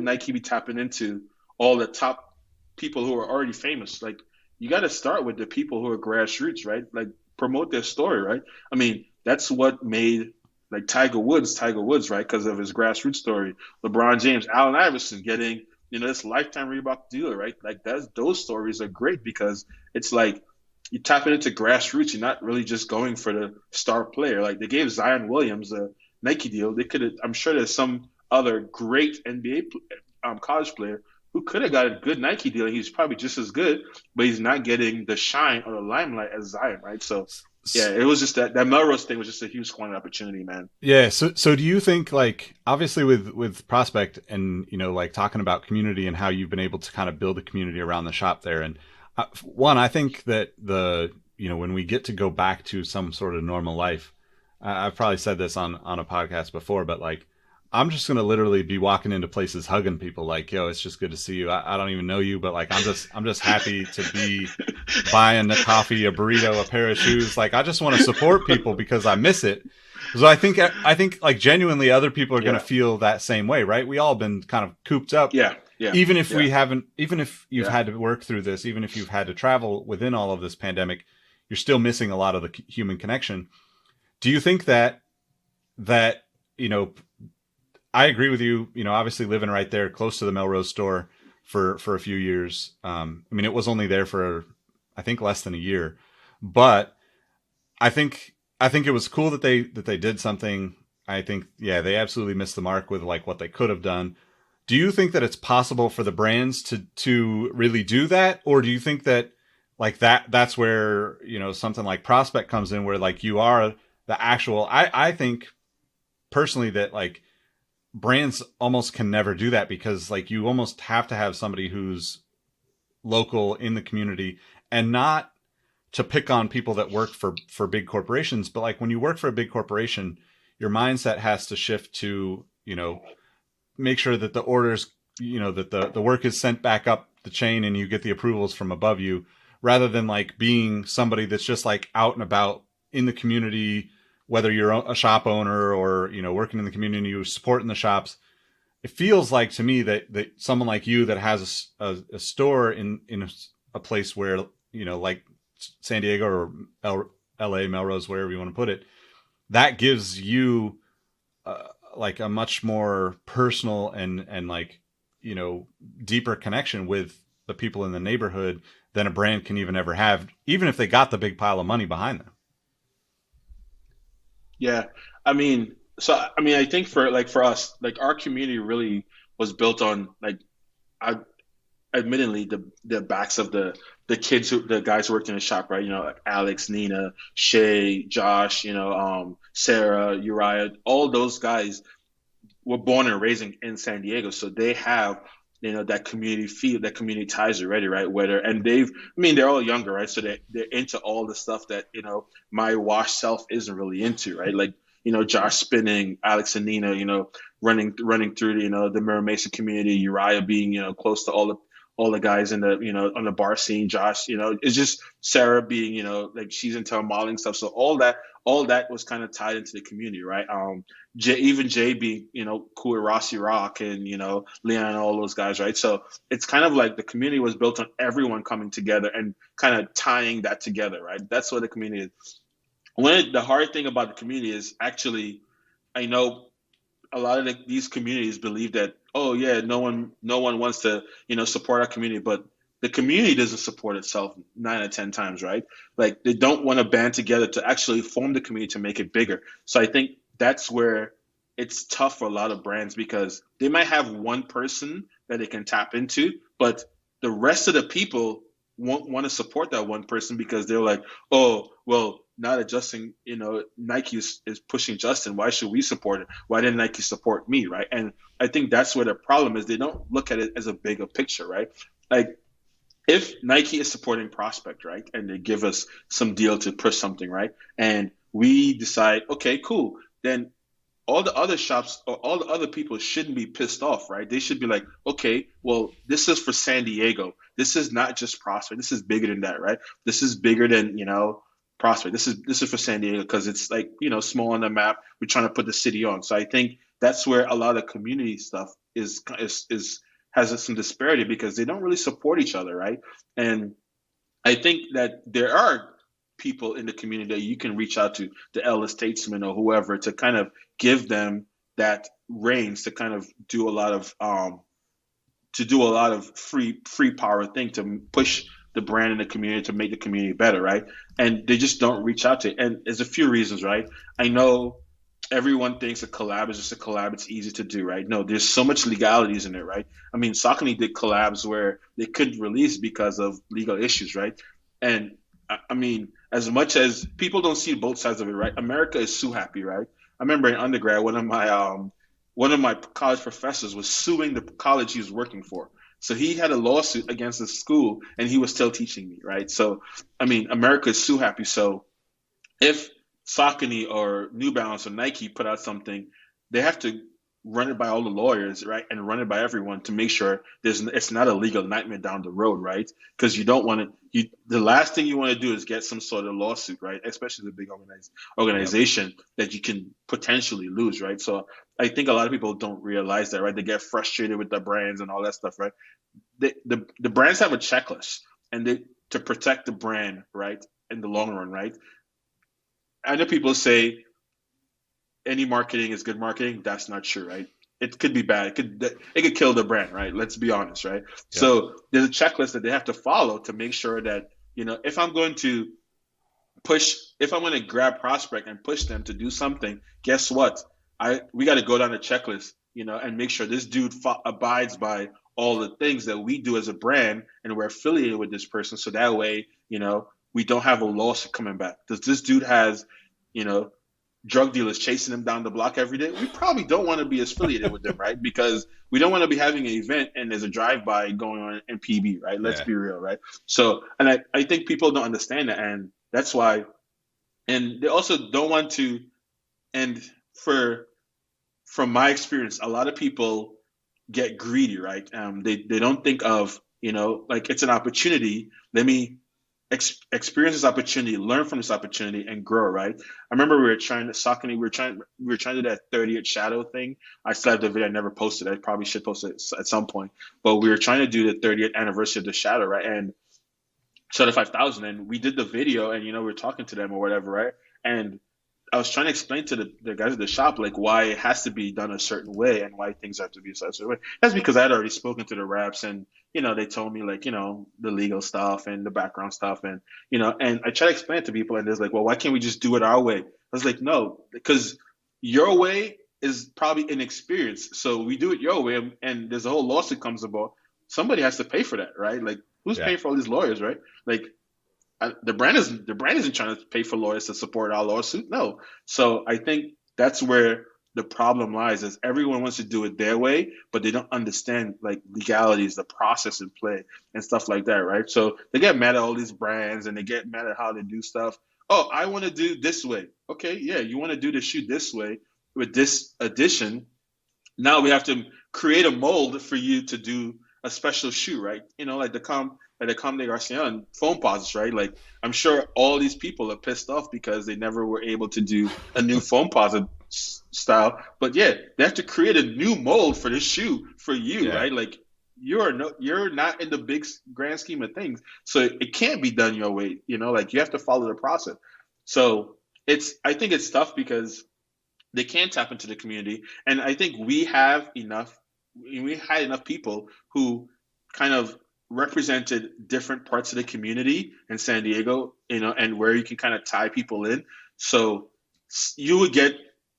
Nike be tapping into all the top people who are already famous? Like, you got to start with the people who are grassroots, right? Like, promote their story, right? I mean, that's what made like Tiger Woods, right? Because of his grassroots story. LeBron James, Allen Iverson getting, this lifetime Reebok dealer, right? Like those stories are great because it's like you tapping into grassroots. You're not really just going for the star player. Like they gave Zion Williams a Nike deal. They could. I'm sure there's some other great NBA college player who could have got a good Nike deal. He's probably just as good, but he's not getting the shine or the limelight as Zion, right? So yeah, it was just that Melrose thing was just a huge squandered opportunity, man. Yeah. So do you think, like, obviously with Prospect and, like talking about community and how you've been able to kind of build a community around the shop there. And one, I think that when we get to go back to some sort of normal life, I've probably said this on a podcast before, but like, I'm just going to literally be walking into places hugging people like, "Yo, it's just good to see you. I don't even know you, but like, I'm just happy to be buying a coffee, a burrito, a pair of shoes. Like, I just want to support people because I miss it." So I think like genuinely other people are going to feel that same way, right? We all been kind of cooped up. Yeah. Yeah. Even if we haven't, even if you've Yeah. had to work through this, even if you've had to travel within all of this pandemic, you're still missing a lot of the human connection. Do you think that, I agree with you, obviously living right there close to the Melrose store for a few years. I mean, it was only there for, I think, less than a year, but I think it was cool that they did something. I think, yeah, they absolutely missed the mark with like what they could have done. Do you think that it's possible for the brands to really do that? Or do you think that like that's where, something like Prospect comes in, where like you are the actual, I think personally that like brands almost can never do that, because like you almost have to have somebody who's local in the community, and not to pick on people that work for big corporations, but like when you work for a big corporation, your mindset has to shift to, make sure that the orders, that the work is sent back up the chain and you get the approvals from above you, rather than like being somebody that's just like out and about in the community, whether you're a shop owner or, working in the community, you supporting the shops. It feels like to me that someone like you that has a store in a place where, like San Diego or LA, Melrose, wherever you want to put it, that gives you like a much more personal and like, deeper connection with the people in the neighborhood than a brand can even ever have, even if they got the big pile of money behind them. Yeah, I mean, I think for us, like our community really was built on like I admittedly the backs of the kids who the guys who worked in the shop, right? Like Alex, Nina, Shay, Josh, Sarah, Uriah, all those guys were born and raised in San Diego, so they have that community feel, that community ties already, right? Whether and I mean, they're all younger, right? So they're into all the stuff that my wash self isn't really into, right? Like Josh spinning, Alex and Nina, running through the Mirror Mason community, Uriah being close to all the guys in the on the bar scene, Josh, it's just Sarah being like she's into modeling stuff, so all that was kind of tied into the community, right? Even Jay being, cool with Rossi Rock and, Leon and all those guys, right? So it's kind of like the community was built on everyone coming together and kind of tying that together, right? That's what the community is. The hard thing about the community is actually, I know a lot of these communities believe that, oh yeah, no one wants to support our community, but the community doesn't support itself 9 or 10 times, right? Like they don't want to band together to actually form the community to make it bigger. So I think that's where it's tough for a lot of brands because they might have one person that they can tap into, but the rest of the people won't want to support that one person because they're like, oh, well, not adjusting, Nike is pushing Justin. Why should we support it? Why didn't Nike support me? Right. And I think that's where the problem is. They don't look at it as a bigger picture, right? Like if Nike is supporting Prospect, right, and they give us some deal to push something, right, and we decide, okay, cool, then all the other shops or all the other people shouldn't be pissed off, right? They should be like, okay, well, this is for San Diego. This is not just Prospect. This is bigger than that, right? This is bigger than Prospect. This is for San Diego because it's like small on the map. We're trying to put the city on. So I think that's where a lot of community stuff is has some disparity because they don't really support each other, right? And I think that there are people in the community that you can reach out to, the elder statesman or whoever, to kind of give them that reins to kind of do a lot of free power thing to push the brand in the community to make the community better, right? And they just don't reach out to it. And there's a few reasons, right? I know everyone thinks a collab is just a collab. It's easy to do, right? No, there's so much legalities in it, right? I mean, Saucony did collabs where they couldn't release because of legal issues, right? And I mean, as much as people don't see both sides of it, right? America is sue happy, right? I remember in undergrad, one of my college professors was suing the college he was working for. So he had a lawsuit against the school, and he was still teaching me, right? So, I mean, America is sue happy. So if Saucony or New Balance or Nike put out something, they have to run it by all the lawyers, right, and run it by everyone to make sure it's not a legal nightmare down the road, right? Because you don't want to. The last thing you want to do is get some sort of lawsuit, right? Especially the big Yep. organization that you can potentially lose, right? So I think a lot of people don't realize that, right? They get frustrated with the brands and all that stuff, right? The brands have a checklist, and they to protect the brand, right, in the long run, right? I know people say any marketing is good marketing. That's not true, right? It could be bad. It could kill the brand, right? Let's be honest, right? Yep. So there's a checklist that they have to follow to make sure that if I'm going to if I'm going to grab prospect and push them to do something, guess what? We got to go down the checklist, and make sure this dude abides by all the things that we do as a brand, and we're affiliated with this person, so that way, we don't have a lawsuit coming back. Does this dude has, you know, drug dealers chasing him down the block every day? We probably don't want to be affiliated with them, right? Because we don't want to be having an event and there's a drive-by going on in PB, right? Let's Yeah. be real, right? So, and I think people don't understand that, and that's why, and they also don't want to, and for from my experience, a lot of people get greedy, right? They don't think of, like it's an opportunity. Let me experience this opportunity, learn from this opportunity, and grow. Right? I remember we were trying to Saucony, we were trying to do that 30th shadow thing. I still have the video. I never posted. I probably should post it at some point. But we were trying to do the 30th anniversary of the shadow, right? And Shadow 5000, and we did the video, and we were talking to them or whatever, right? And I was trying to explain to the guys at the shop like why it has to be done a certain way and why things have to be a certain way. That's because I had already spoken to the reps, and they told me like the legal stuff and the background stuff, and and I try to explain it to people, and there's like, well, why can't we just do it our way? I was like, no, because your way is probably inexperienced, so we do it your way, and there's a whole lawsuit comes about. Somebody has to pay for that, right? Like who's Yeah. paying for all these lawyers, right? Like the brand isn't trying to pay for lawyers to support our lawsuit. No. So I think that's where the problem lies is everyone wants to do it their way, but they don't understand like legalities, the process in play and stuff like that, right? So they get mad at all these brands and they get mad at how they do stuff. Oh, I want to do this way. Okay, yeah, you want to do the shoot this way with this addition. Now we have to create a mold for you to do a special shoe, right? Like the Garcia foam posits, right? Like I'm sure all these people are pissed off because they never were able to do a new foam posit style. But yeah, they have to create a new mold for this shoe for you, Yeah. right? Like you're not in the big grand scheme of things, so it can't be done your way. Like you have to follow the process. So I think it's tough because they can tap into the community. And I think we had enough people who kind of represented different parts of the community in San Diego, and where you can kind of tie people in. So you would get,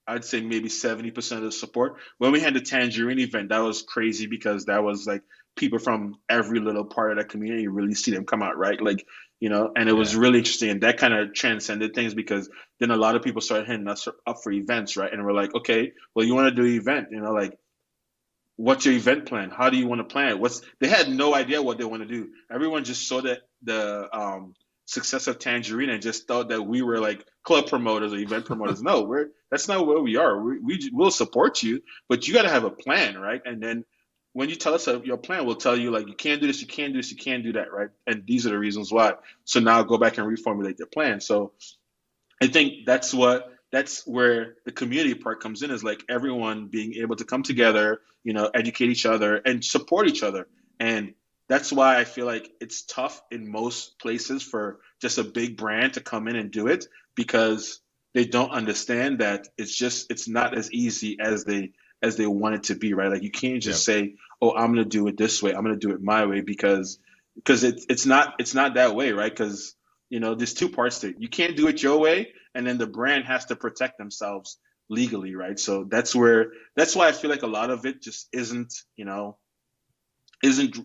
I'd say maybe 70% of the support. When we had the Tangerine event, that was crazy because that was like people from every little part of that community, you really see them come out, right? Like, and it was Yeah. really interesting. And that kind of transcended things because then a lot of people started hitting us up for events, right? And we're like, okay, well, you want to do an event, like what's your event plan? How do you want to plan it? They had no idea what they want to do. Everyone just saw that the success of Tangerine and just thought that we were like club promoters or event promoters. No, that's not where we are. We will support you, but you got to have a plan, right? And then when you tell us your plan, we'll tell you like you can't do this, you can't do this, you can't do that, right? And these are the reasons why. So now go back and reformulate your plan. So I think that's where the community part comes in is like everyone being able to come together, educate each other and support each other. And that's why I feel like it's tough in most places for just a big brand to come in and do it because they don't understand that it's not as easy as they want it to be, right? Like you can't just Yep. say, "Oh, I'm going to do it this way. I'm going to do it my way," because it's not that way, right? Because there's two parts to it. You can't do it your way, and then the brand has to protect themselves legally, right? So that's why I feel like a lot of it just isn't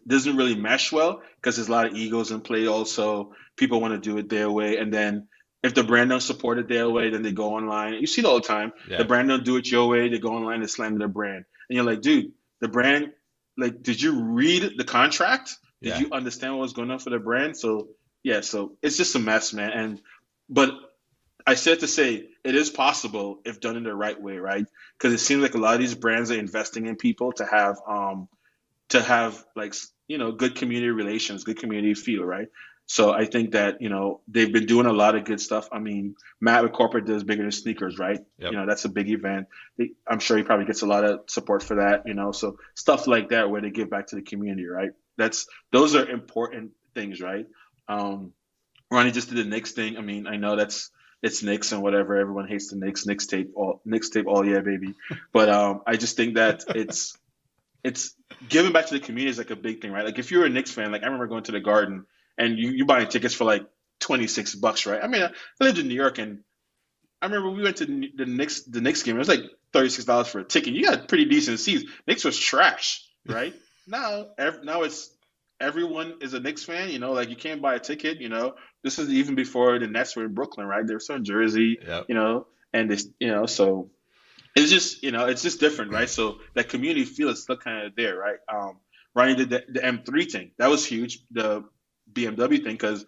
doesn't really mesh well because there's a lot of egos in play. Also, people want to do it their way, and then if the brand don't support it their way, then they go online. You see it all the time. The Yeah. brand don't do it your way, they go online and slam their brand, and you're like, dude, the brand, like, did you read the contract? Did Yeah. you understand what was going on for the brand? So yeah, so it's just a mess, man. But I said to say it is possible if done in the right way, right? Because it seems like a lot of these brands are investing in people to have like good community relations, good community feel, right? So I think that they've been doing a lot of good stuff. I mean, Matt with corporate does bigger than sneakers, right? Yep. That's a big event. I'm sure he probably gets a lot of support for that. So stuff like that where they give back to the community, right? Those are important things, right? Um, Ronnie just did the Knicks thing. I mean, I know it's Knicks and whatever. Everyone hates the Knicks. Knicks tape all year, baby. But I just think that it's giving back to the community is like a big thing, right? Like if you're a Knicks fan, like I remember going to the Garden and you buying tickets for like $26, right? I mean, I lived in New York and I remember we went to the Knicks game. It was like $36 for a ticket. You got pretty decent seats. Knicks was trash, right? Now it's everyone is a Knicks fan. Like you can't buy a ticket. This is even before the Nets were in Brooklyn, right? They were still in Jersey. Yep. And this, so it's just different, right? So that community feel is still kind of there, right? Ryan did the M3 thing. That was huge. The BMW thing, because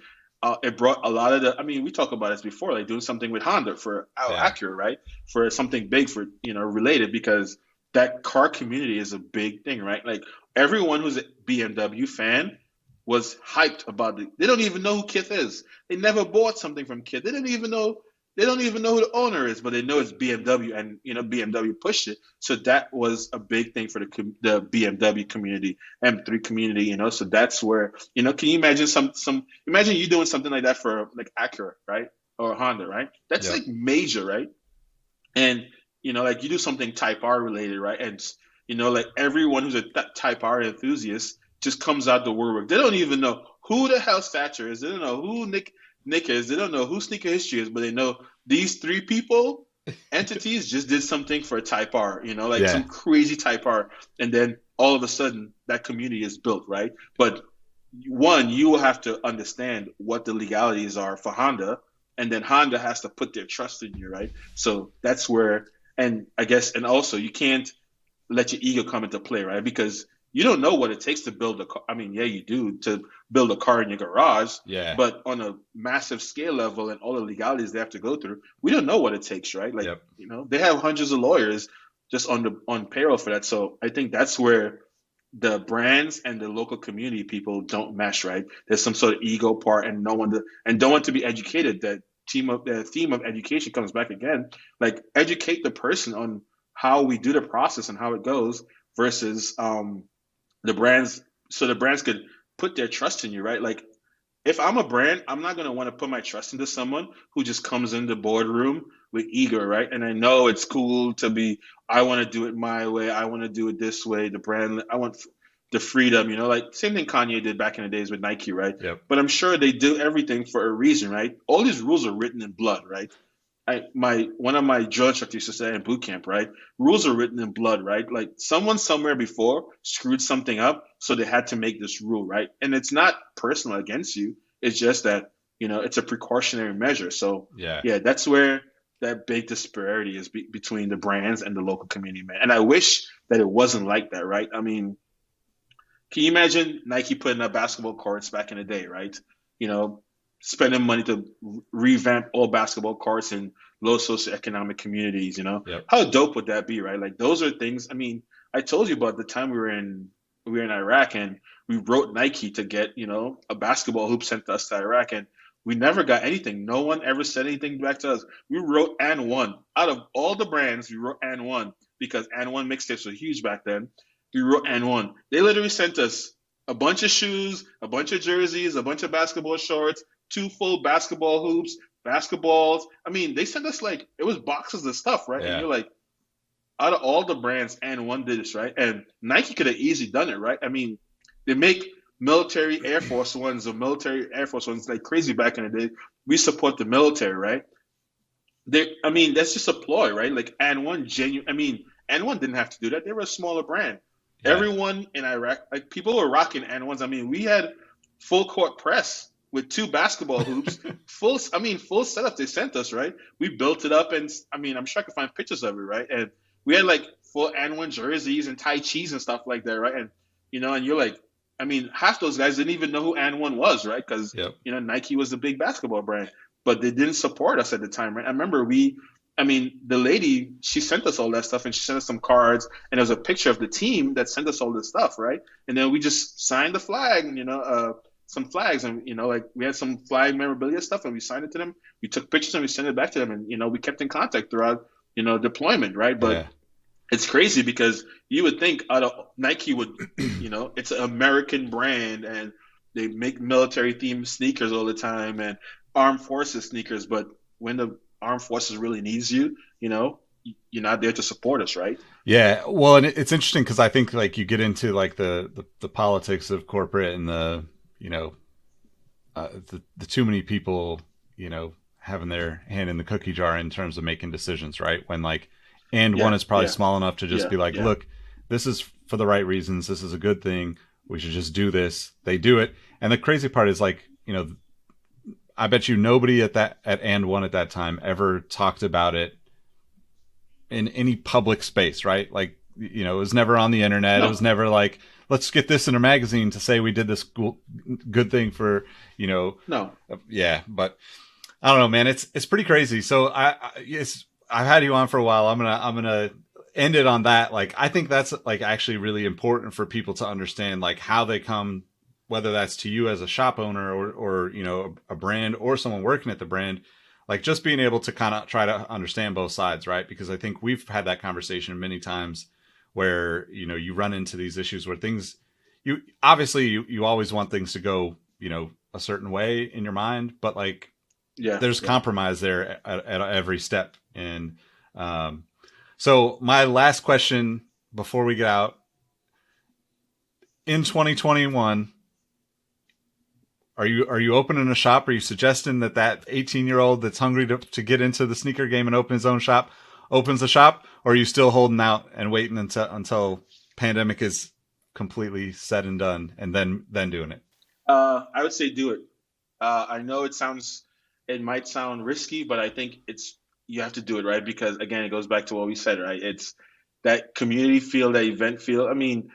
it brought a lot of the. I mean, we talked about this before, like doing something with Honda for Yeah. Acura, right? For something big for related because that car community is a big thing, right? Like everyone who's a BMW fan was hyped about it. They don't even know who Kith is. They never bought something from Kith. They didn't even know. They don't even know who the owner is, but they know it's BMW, and BMW pushed it. So that was a big thing for the BMW community, M3 community. So that's where Can you imagine imagine you doing something like that for like Acura, right, or Honda, right? That's Yep. like major, right? And like you do something Type R related, right? And like everyone who's a Type R enthusiast just comes out the woodwork. They don't even know who the hell Thatcher is. They don't know who Nick is. They don't know who Sneaker History is, but they know these three people, entities, just did something for Type R. Like Yeah. some crazy Type R, and then all of a sudden that community is built, right? But one, you will have to understand what the legalities are for Honda, and then Honda has to put their trust in you, right? So that's where, and I guess, and also you can't let your ego come into play, right? Because you don't know what it takes to build a car. I mean, yeah, you do to build a car in your garage, Yeah. but on a massive scale level and all the legalities they have to go through, we don't know what it takes, right? Like, Yep. they have hundreds of lawyers just on payroll for that. So I think that's where the brands and the local community people don't mesh, right? There's some sort of ego part, and don't want to be educated. That the theme of education comes back again. Like educate the person on how we do the process and how it goes versus the brands, so the brands could put their trust in you, right? Like if I'm a brand, I'm not gonna want to put my trust into someone who just comes in the boardroom with ego, right? And I know it's cool to be, I want to do it my way, I want to do it this way. The brand, I want the freedom, like same thing Kanye did back in the days with Nike, right? Yep. But I'm sure they do everything for a reason, right? All these rules are written in blood, right? One of my drill instructors used to say in boot camp, right? Rules are written in blood, right? Like someone somewhere before screwed something up, so they had to make this rule, right? And it's not personal against you. It's just that it's a precautionary measure. So Yeah. yeah, that's where that big disparity is between the brands and the local community, man. And I wish that it wasn't like that, right? I mean, can you imagine Nike putting up basketball courts back in the day, right? You know, spending money to revamp all basketball courts in low socioeconomic communities. Yep. How dope would that be, right? Like those are things. I mean, I told you about the time we were in Iraq, and we wrote Nike to get a basketball hoop sent to us to Iraq, and we never got anything. No one ever said anything back to us. We wrote and one out of all the brands. We wrote and one because and one mixtapes were huge back then. We wrote and one. They literally sent us a bunch of shoes, a bunch of jerseys, a bunch of basketball shorts, two full basketball hoops, basketballs. I mean, they sent us like it was boxes of stuff, right? And Yeah. you're like, out of all the brands, and one did this, right? And Nike could have easily done it, right? I mean, they make military Air Force Ones or military Air Force Ones like crazy back in the day. We support the military, right? I mean, that's just a ploy, right? Like, and one genuine. I mean, and one didn't have to do that. They were a smaller brand. Yeah. Everyone in Iraq, like people were rocking and ones. I mean, we had full court press with two basketball hoops, full setup. They sent us, right? We built it up, and I mean, I'm sure I could find pictures of it, right? And we had like full and one jerseys and Tai Chis and stuff like that, right? And and you're like, I mean, half those guys didn't even know who and one was, right? Because Yep. Nike was the big basketball brand, but they didn't support us at the time, right? I remember I mean, the lady, she sent us all that stuff, and she sent us some cards, and there was a picture of the team that sent us all this stuff, right? And then we just signed the flag, and some flags, and like we had some flag memorabilia stuff, and we signed it to them. We took pictures and we sent it back to them, and we kept in contact throughout deployment, right? But Yeah. it's crazy because you would think out of Nike would, it's an American brand, and they make military themed sneakers all the time and armed forces sneakers, but when the armed forces really needs you, you're not there to support us, right? Yeah. Well, and it's interesting because I think like you get into like the politics of corporate and the too many people, having their hand in the cookie jar in terms of making decisions, right? When like, and one Yeah, is probably yeah, small enough to just yeah, be like, yeah. look, this is for the right reasons. This is a good thing. We should just do this. They do it. And the crazy part is like, I bet you nobody at and one at that time ever talked about it in any public space, right? Like, it was never on the internet. It was No, never like let's get this in a magazine to say we did this good thing for, you know, No. yeah. But I don't know, man. It's pretty crazy. So I've had you on for a while. I'm gonna end it on that. Like, I think that's like actually really important for people to understand, like how they come, whether that's to you as a shop owner or you know, a brand or someone working at the brand, like just being able to kind of try to understand both sides, right? Because I think we've had that conversation many times where, you know, you run into these issues where things, you obviously you always want things to go, you know, a certain way in your mind, but like Yeah, there's yeah. compromise there at every step. And so my last question before we get out, in 2021, are you opening a shop? Are you suggesting that 18-year-old that's hungry to get into the sneaker game and open his own shop opens a shop, or are you still holding out and waiting until pandemic is completely said and done, and then doing it? I would say do it. I know it might sound risky, but I think you have to do it, right? Because again, it goes back to what we said, right? It's that community feel, that event feel. I mean,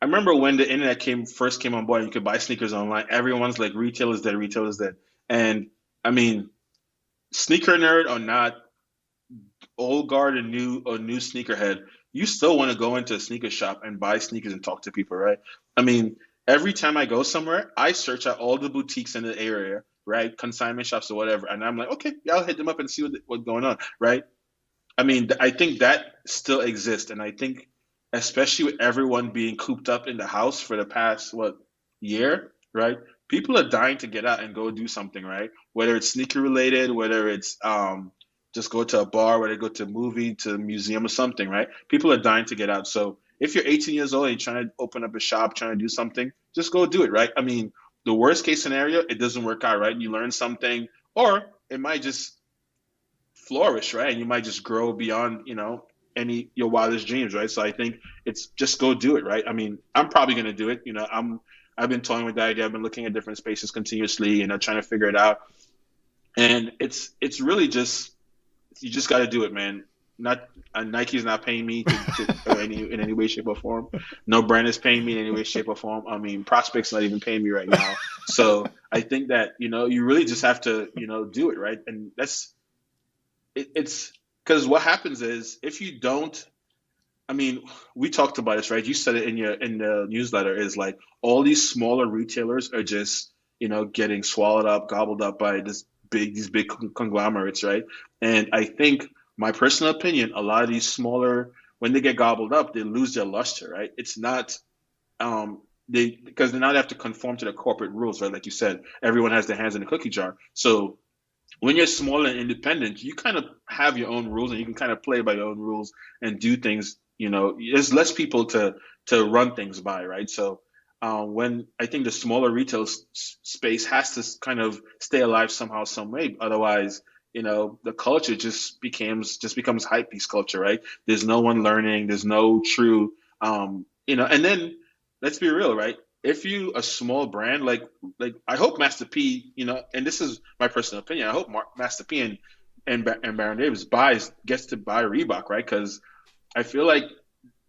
I remember when the internet first came on board and you could buy sneakers online. Everyone's like, retail is dead, retail is dead. And I mean, sneaker nerd or not, old guard and new sneakerhead, you still want to go into a sneaker shop and buy sneakers and talk to people, right? I mean, every time I go somewhere, I search out all the boutiques in the area, right? Consignment shops or whatever, and I'm like, okay, yeah, I'll hit them up and see what's going on, right? I mean, I think that still exists, and I think especially with everyone being cooped up in the house for the past year, right? People are dying to get out and go do something, right? Whether it's sneaker related, whether it's just go to a bar, whether they go to a movie, to a museum or something, right? People are dying to get out. So if you're 18 years old and you're trying to open up a shop, trying to do something, just go do it, right? I mean, the worst case scenario, it doesn't work out, right? You learn something, or it might just flourish, right? And you might just grow beyond, any your wildest dreams, right? So I think it's just go do it, right? I mean, I'm probably gonna do it. I've been toying with the idea. I've been looking at different spaces continuously, trying to figure it out. And it's really just you just got to do it, man. Not Nike's not paying me in any way, shape, or form. No brand is paying me in any way, shape, or form. I mean, Prospect's not even paying me right now. So I think that you really just have to do it, right? And it's because what happens is if you don't. I mean, we talked about this, right? You said it in the newsletter. Is like all these smaller retailers are just getting swallowed up, gobbled up by these big conglomerates, right? And I think my personal opinion, a lot of these smaller, when they get gobbled up, they lose their luster, right? It's not because now they have to conform to the corporate rules, right? Like you said, everyone has their hands in the cookie jar. So when you're small and independent, you kind of have your own rules and you can kind of play by your own rules and do things. There's less people to run things by, right? So when I think the smaller retail space has to kind of stay alive somehow, some way. Otherwise, the culture just becomes hype piece culture, right? There's no one learning. There's no true, and then let's be real, right? If you a small brand like I hope Master P, and this is my personal opinion, I hope Master P and Baron Davis gets to buy Reebok, right? Because I feel like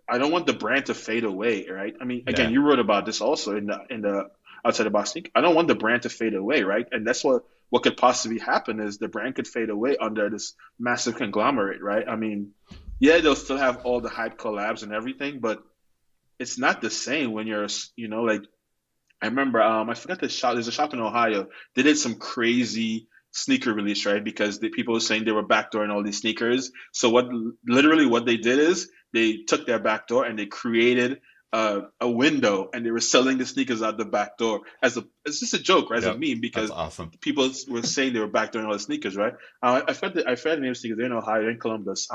I don't want the brand to fade away, right? I mean, again, Yeah. you wrote about this also in the outside the box sneak. I don't want the brand to fade away, right? And that's what could possibly happen is the brand could fade away under this massive conglomerate, right? I mean, yeah, they'll still have all the hype collabs and everything, but it's not the same when you're, like I remember, I forgot the shop. There's a shop in Ohio. They did some crazy sneaker release, right? Because the people were saying they were backdooring all these sneakers. So what they did is they took their backdoor and they created a window and they were selling the sneakers out the back door it's just a joke, right? As a Yep. meme That's because awesome. people were saying they were backdooring all the sneakers, right? I forgot the name of sneakers. They're in Ohio, they're in Columbus.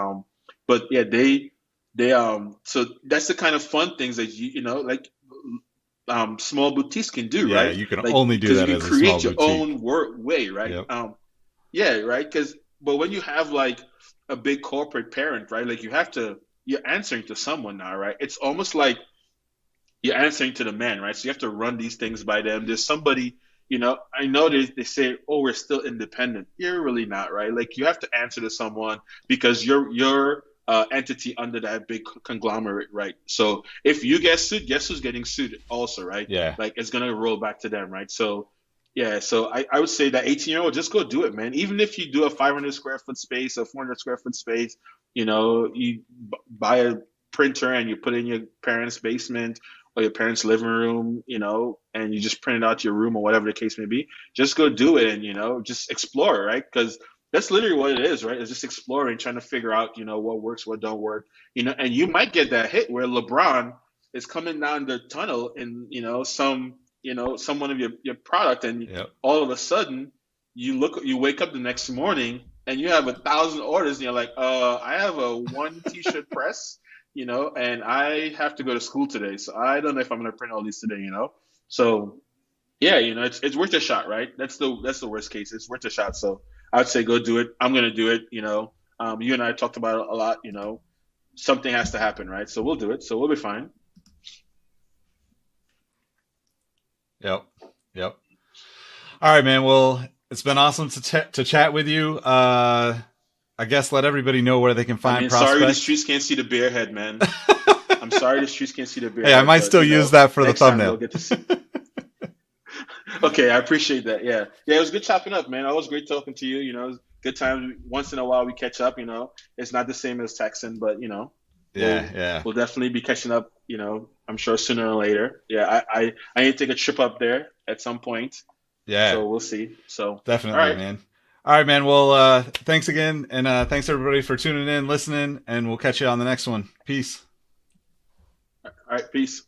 But yeah, they so that's the kind of fun things that like small boutiques can do, Yeah, right? you can Like only do because you that can as a small create your boutique. own way, right? Yep. Yeah, right. But when you have like a big corporate parent, right? Like you're answering to someone now, right? It's almost like you're answering to the man, right? So you have to run these things by them. There's somebody, I know they say, oh, we're still independent. You're really not, right? Like you have to answer to someone because you're entity under that big conglomerate, right? So if you get sued, guess who's getting sued also, right? Yeah. Like it's gonna roll back to them, right? So yeah, so I would say that 18-year-old, just go do it, man. Even if you do a 500 square foot space, a 400 square foot space, you buy a printer and you put it in your parents' basement or your parents' living room, and you just print it out your room or whatever the case may be. Just go do it and, just explore, right? Because that's literally what it is, right? It's just exploring, trying to figure out, what works, what don't work, and you might get that hit where LeBron is coming down the tunnel in, some one of your product, and Yep. all of a sudden you wake up the next morning and you have 1,000 orders, and you're like, I have a one t-shirt press, and I have to go to school today, so I don't know if I'm gonna print all these today. So yeah, it's worth a shot, right? That's the worst case. It's worth a shot. So I'd say go do it. I'm gonna do it. You and I talked about it a lot. Something has to happen, right? So we'll do it. So we'll be fine. Yep. Yep. All right, man. Well, it's been awesome to chat with you. I guess let everybody know where they can find Sorry the Prospect. streets can't see the bear head, man. I'm sorry the streets can't see the bear Hey, head. I might still use that for the next time thumbnail. they'll get to see. Okay, I appreciate that. Yeah, yeah, it was good chopping up, man. Always great talking to you. Good time. Once in a while we catch up. It's not the same as texting, but Yeah. we'll definitely be catching up. I'm sure sooner or later. Yeah, I need to take a trip up there at some point. Yeah. So we'll see. So Definitely, all right. man. All right, man. Well, thanks again, and thanks everybody for tuning in, listening, and we'll catch you on the next one. Peace. All right. Peace.